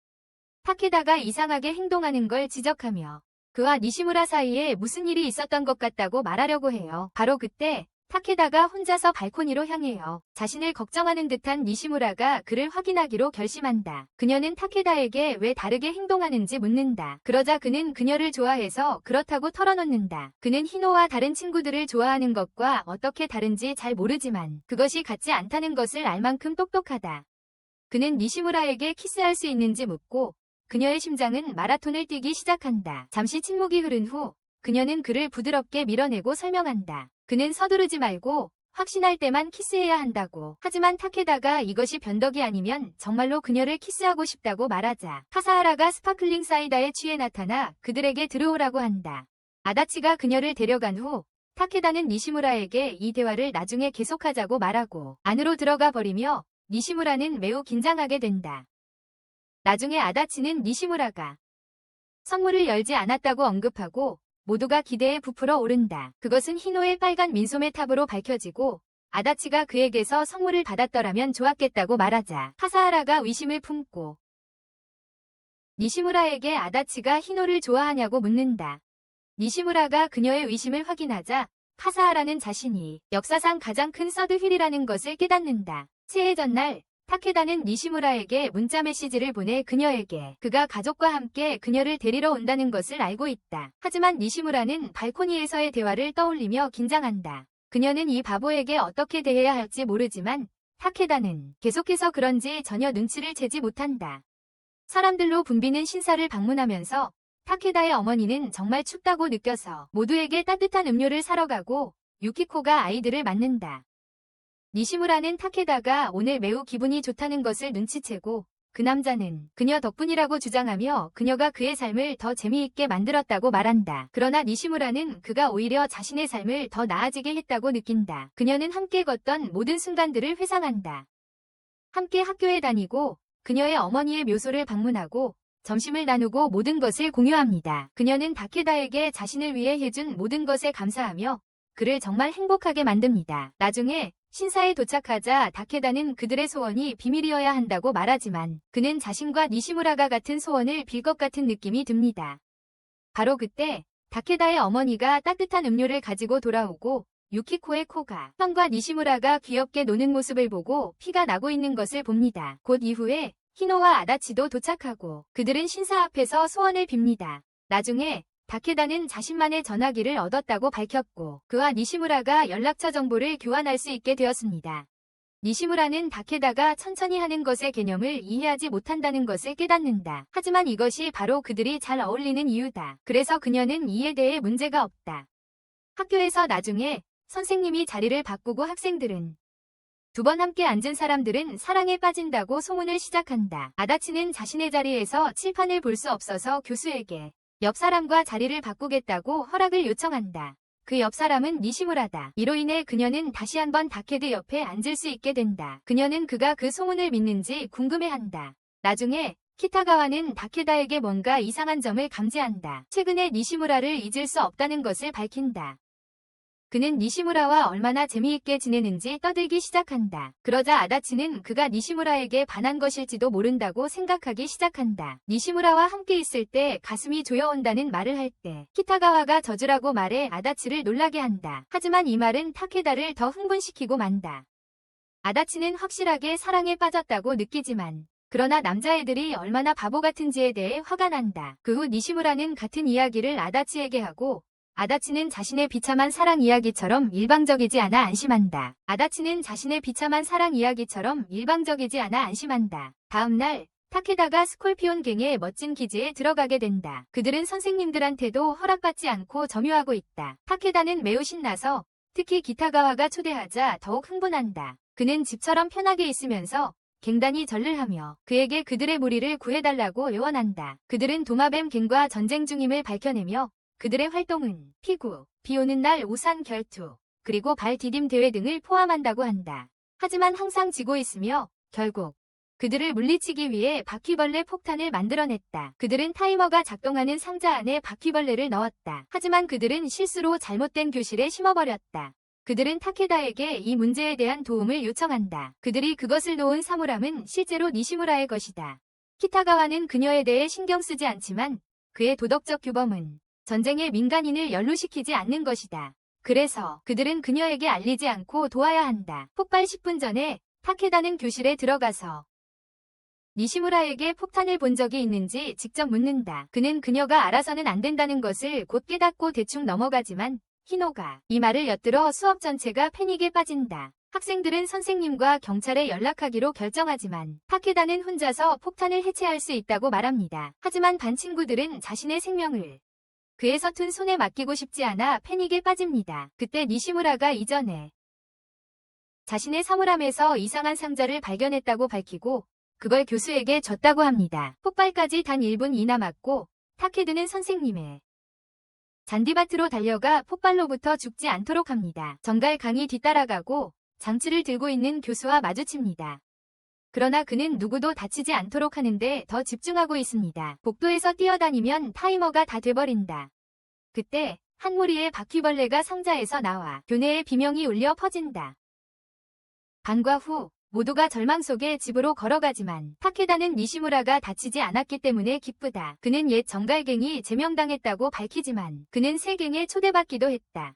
타케다가 이상하게 행동하는 걸 지적하며 그와 니시무라 사이에 무슨 일이 있었던 것 같다고 말하려고 해요. 바로 그때 타케다가 혼자서 발코니로 향해요. 자신을 걱정하는 듯한 니시무라가 그를 확인하기로 결심한다. 그녀는 타케다에게 왜 다르게 행동하는지 묻는다. 그러자 그는 그녀를 좋아해서 그렇다고 털어놓는다. 그는 히노와 다른 친구들을 좋아하는 것과 어떻게 다른지 잘 모르지만 그것이 같지 않다는 것을 알 만큼 똑똑하다. 그는 니시무라에게 키스할 수 있는지 묻고 그녀의 심장은 마라톤을 뛰기 시작한다. 잠시 침묵이 흐른 후 그녀는 그를 부드럽게 밀어내고 설명한다. 그는 서두르지 말고 확신할 때만 키스해야 한다고. 하지만 타케다가 이것이 변덕이 아니면 정말로 그녀를 키스하고 싶다고 말하자 카사하라가 스파클링 사이다에 취해 나타나 그들에게 들어오라고 한다. 아다치가 그녀를 데려간 후 타케다는 니시무라에게 이 대화를 나중에 계속하자고 말하고 안으로 들어가 버리며 니시무라는 매우 긴장하게 된다. 나중에 아다치는 니시무라가 선물을 열지 않았다고 언급하고 모두가 기대에 부풀어 오른다. 그것은 히노의 빨간 민소매 탑으로 밝혀지고 아다치가 그에게서 선물을 받았더라면 좋았겠다고 말하자 카사하라가 의심을 품고 니시무라에게 아다치가 히노를 좋아하냐고 묻는다. 니시무라가 그녀의 의심을 확인하자 카사하라는 자신이 역사상 가장 큰 서드휠이라는 것을 깨닫는다. 새해 전날 타케다는 니시무라에게 문자 메시지를 보내 그녀에게 그가 가족과 함께 그녀를 데리러 온다는 것을 알고 있다. 하지만 니시무라는 발코니에서의 대화를 떠올리며 긴장한다. 그녀는 이 바보에게 어떻게 대해야 할지 모르지만 타케다는 계속해서 그런지 전혀 눈치를 채지 못한다. 사람들로 붐비는 신사를 방문하면서 타케다의 어머니는 정말 춥다고 느껴서 모두에게 따뜻한 음료를 사러 가고 유키코가 아이들을 맞는다. 니시무라는 타케다가 오늘 매우 기분이 좋다는 것을 눈치채고 그 남자는 그녀 덕분이라고 주장하며 그녀가 그의 삶을 더 재미있게 만들었다고 말한다. 그러나 니시무라는 그가 오히려 자신의 삶을 더 나아지게 했다고 느낀다. 그녀는 함께 걷던 모든 순간들을 회상한다. 함께 학교에 다니고 그녀의 어머니의 묘소를 방문하고 점심을 나누고 모든 것을 공유합니다. 그녀는 타케다에게 자신을 위해 해준 모든 것에 감사하며 그를 정말 행복하게 만듭니다. 나중에 신사에 도착하자 타케다는 그들의 소원이 비밀이어야 한다고 말하지만 그는 자신과 니시무라가 같은 소원을 빌 것 같은 느낌이 듭니다. 바로 그때 타케다의 어머니가 따뜻한 음료를 가지고 돌아오고 유키코의 코가 형과 니시무라가 귀엽게 노는 모습을 보고 피가 나고 있는 것을 봅니다. 곧 이후에 히노와 아다치도 도착하고 그들은 신사 앞에서 소원을 빕니다. 나중에 타케다는 자신만의 전화기를 얻었다고 밝혔고 그와 니시무라가 연락처 정보를 교환할 수 있게 되었습니다. 니시무라는 타케다가 천천히 하는 것의 개념을 이해하지 못한다는 것을 깨닫는다. 하지만 이것이 바로 그들이 잘 어울리는 이유다. 그래서 그녀는 이에 대해 문제가 없다. 학교에서 나중에 선생님이 자리를 바꾸고 학생들은 두 번 함께 앉은 사람들은 사랑에 빠진다고 소문을 시작한다. 아다치는 자신의 자리에서 칠판을 볼 수 없어서 교수에게 옆 사람과 자리를 바꾸겠다고 허락을 요청한다. 그 옆 사람은 니시무라다. 이로 인해 그녀는 다시 한번 타케다 옆에 앉을 수 있게 된다. 그녀는 그가 그 소문을 믿는지 궁금해한다. 나중에 키타가와는 타케다에게 뭔가 이상한 점을 감지한다. 최근에 니시무라를 잊을 수 없다는 것을 밝힌다. 그는 니시무라와 얼마나 재미있게 지내는지 떠들기 시작한다. 그러자 아다치는 그가 니시무라에게 반한 것일지도 모른다고 생각하기 시작한다. 니시무라와 함께 있을 때 가슴이 조여온다는 말을 할 때 키타가와가 저주라고 말해 아다치를 놀라게 한다. 하지만 이 말은 타케다를 더 흥분시키고 만다. 아다치는 확실하게 사랑에 빠졌다고 느끼지만 그러나 남자애들이 얼마나 바보 같은지에 대해 화가 난다. 그 후 니시무라는 같은 이야기를 아다치에게 하고 아다치는 자신의 비참한 사랑 이야기처럼 일방적이지 않아 안심한다. 다음 날 타케다가 스콜피온 갱의 멋진 기지에 들어가게 된다. 그들은 선생님들한테도 허락받지 않고 점유하고 있다. 타케다는 매우 신나서 특히 기타가와가 초대하자 더욱 흥분한다. 그는 집처럼 편하게 있으면서 갱단이 절을 하며 그에게 그들의 무리를 구해달라고 요원한다. 그들은 도마뱀 갱과 전쟁 중임을 밝혀내며 그들의 활동은 피구, 비 오는 날 우산 결투, 그리고 발 디딤 대회 등을 포함한다고 한다. 하지만 항상 지고 있으며 결국 그들을 물리치기 위해 바퀴벌레 폭탄을 만들어냈다. 그들은 타이머가 작동하는 상자 안에 바퀴벌레를 넣었다. 하지만 그들은 실수로 잘못된 교실에 심어버렸다. 그들은 타케다에게 이 문제에 대한 도움을 요청한다. 그들이 그것을 놓은 사물함은 실제로 니시무라의 것이다. 키타가와는 그녀에 대해 신경 쓰지 않지만 그의 도덕적 규범은 전쟁의 민간인을 연루시키지 않는 것이다. 그래서 그들은 그녀에게 알리지 않고 도와야 한다. 폭발 10분 전에 타케다는 교실에 들어가서 니시무라에게 폭탄을 본 적이 있는지 직접 묻는다. 그는 그녀가 알아서는 안 된다는 것을 곧 깨닫고 대충 넘어가지만 히노가 이 말을 엿들어 수업 전체가 패닉에 빠진다. 학생들은 선생님과 경찰에 연락하기로 결정하지만 타케다는 혼자서 폭탄을 해체할 수 있다고 말합니다. 하지만 반 친구들은 자신의 생명을 그의 서툰 손에 맡기고 싶지 않아 패닉에 빠집니다. 그때 니시무라가 이전에 자신의 사물함에서 이상한 상자를 발견했다고 밝히고 그걸 교수에게 줬다고 합니다. 폭발까지 단 1분 이 남았고 타케드는 선생님의 잔디밭으로 달려가 폭발로부터 죽지 않도록 합니다. 정갈 강이 뒤따라가고 장치를 들고 있는 교수와 마주칩니다. 그러나 그는 누구도 다치지 않도록 하는데 더 집중하고 있습니다. 복도에서 뛰어다니면 타이머가 다 돼버린다. 그때 한 무리의 바퀴벌레가 상자에서 나와 교내에 비명이 울려 퍼진다. 반과 후 모두가 절망 속에 집으로 걸어가지만 타케다는 니시무라가 다치지 않았기 때문에 기쁘다. 그는 옛 정갈갱이 제명당했다고 밝히지만 그는 새 갱에 초대받기도 했다.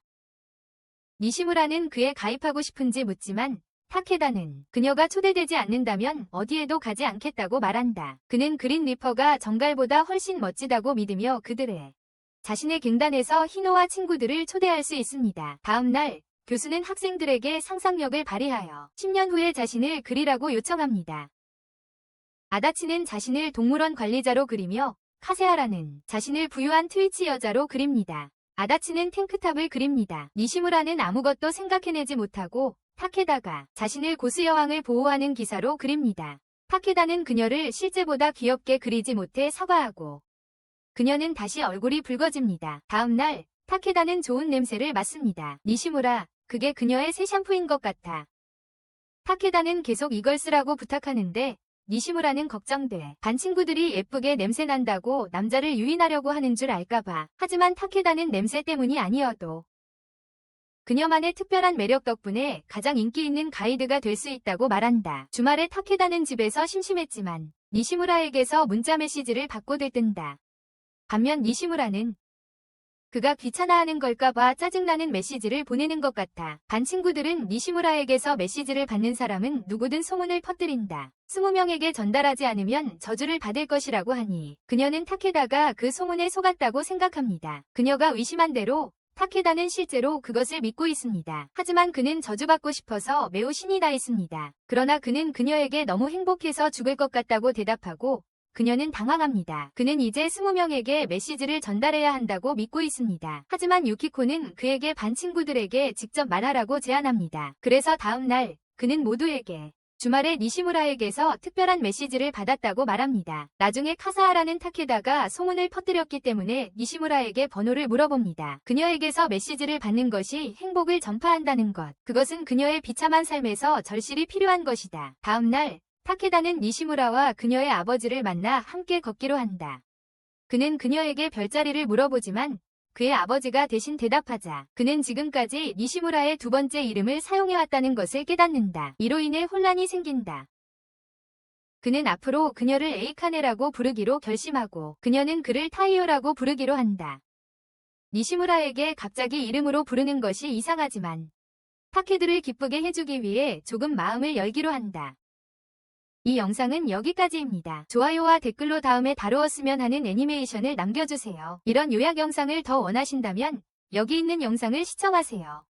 니시무라는 그에 가입하고 싶은지 묻지만 타케다는 그녀가 초대되지 않는다면 어디에도 가지 않겠다고 말한다. 그는 그린 리퍼가 정갈보다 훨씬 멋지다고 믿으며 그들의 자신의 갱단에서 히노와 친구들을 초대할 수 있습니다. 다음 날 교수는 학생들에게 상상력을 발휘하여 10년 후에 자신을 그리라고 요청합니다. 아다치는 자신을 동물원 관리자로 그리며 카세하라는 자신을 부유한 트위치 여자로 그립니다. 아다치는 탱크탑을 그립니다. 니시무라는 아무것도 생각해내지 못하고 타케다가 자신을 고수 여왕을 보호하는 기사로 그립니다. 타케다는 그녀를 실제보다 귀엽게 그리지 못해 사과하고 그녀는 다시 얼굴이 붉어집니다. 다음 날 타케다는 좋은 냄새를 맡습니다. 니시무라, 그게 그녀의 새 샴푸인 것 같아. 타케다는 계속 이걸 쓰라고 부탁하는데 니시무라는 걱정돼. 반 친구들이 예쁘게 냄새 난다고 남자를 유인하려고 하는 줄 알까봐. 하지만 타케다는 냄새 때문이 아니어도 그녀만의 특별한 매력 덕분에 가장 인기 있는 가이드가 될 수 있다고 말한다. 주말에 타케다는 집에서 심심했지만 니시무라에게서 문자 메시지를 받고 들뜬다. 반면 니시무라는 그가 귀찮아하는 걸까봐 짜증나는 메시지를 보내는 것 같아. 반 친구들은 니시무라에게서 메시지를 받는 사람은 누구든 소문을 퍼뜨린다. 20명에게 전달하지 않으면 저주를 받을 것이라고 하니 그녀는 타케다가 그 소문에 속았다고 생각합니다. 그녀가 의심한 대로 타케다는 실제로 그것을 믿고 있습니다. 하지만 그는 저주받고 싶어서 매우 신이 나 있습니다. 그러나 그는 그녀에게 너무 행복해서 죽을 것 같다고 대답하고 그녀는 당황합니다. 그는 이제 20명에게 메시지를 전달해야 한다고 믿고 있습니다. 하지만 유키코는 그에게 반 친구들에게 직접 말하라고 제안합니다. 그래서 다음 날 그는 모두에게 주말에 니시무라에게서 특별한 메시지를 받았다고 말합니다. 나중에 카사하라는 타케다가 소문을 퍼뜨렸기 때문에 니시무라에게 번호를 물어봅니다. 그녀에게서 메시지를 받는 것이 행복을 전파한다는 것. 그것은 그녀의 비참한 삶에서 절실히 필요한 것이다. 다음 날 타케다는 니시무라와 그녀의 아버지를 만나 함께 걷기로 한다. 그는 그녀에게 별자리를 물어보지만 그의 아버지가 대신 대답하자 그는 지금까지 니시무라의 두 번째 이름을 사용해왔다는 것을 깨닫는다. 이로 인해 혼란이 생긴다. 그는 앞으로 그녀를 에이카네라고 부르기로 결심하고 그녀는 그를 타이요라고 부르기로 한다. 니시무라에게 갑자기 이름으로 부르는 것이 이상하지만 타케들을 기쁘게 해주기 위해 조금 마음을 열기로 한다. 이 영상은 여기까지입니다. 좋아요와 댓글로 다음에 다루었으면 하는 애니메이션을 남겨주세요. 이런 요약 영상을 더 원하신다면 여기 있는 영상을 시청하세요.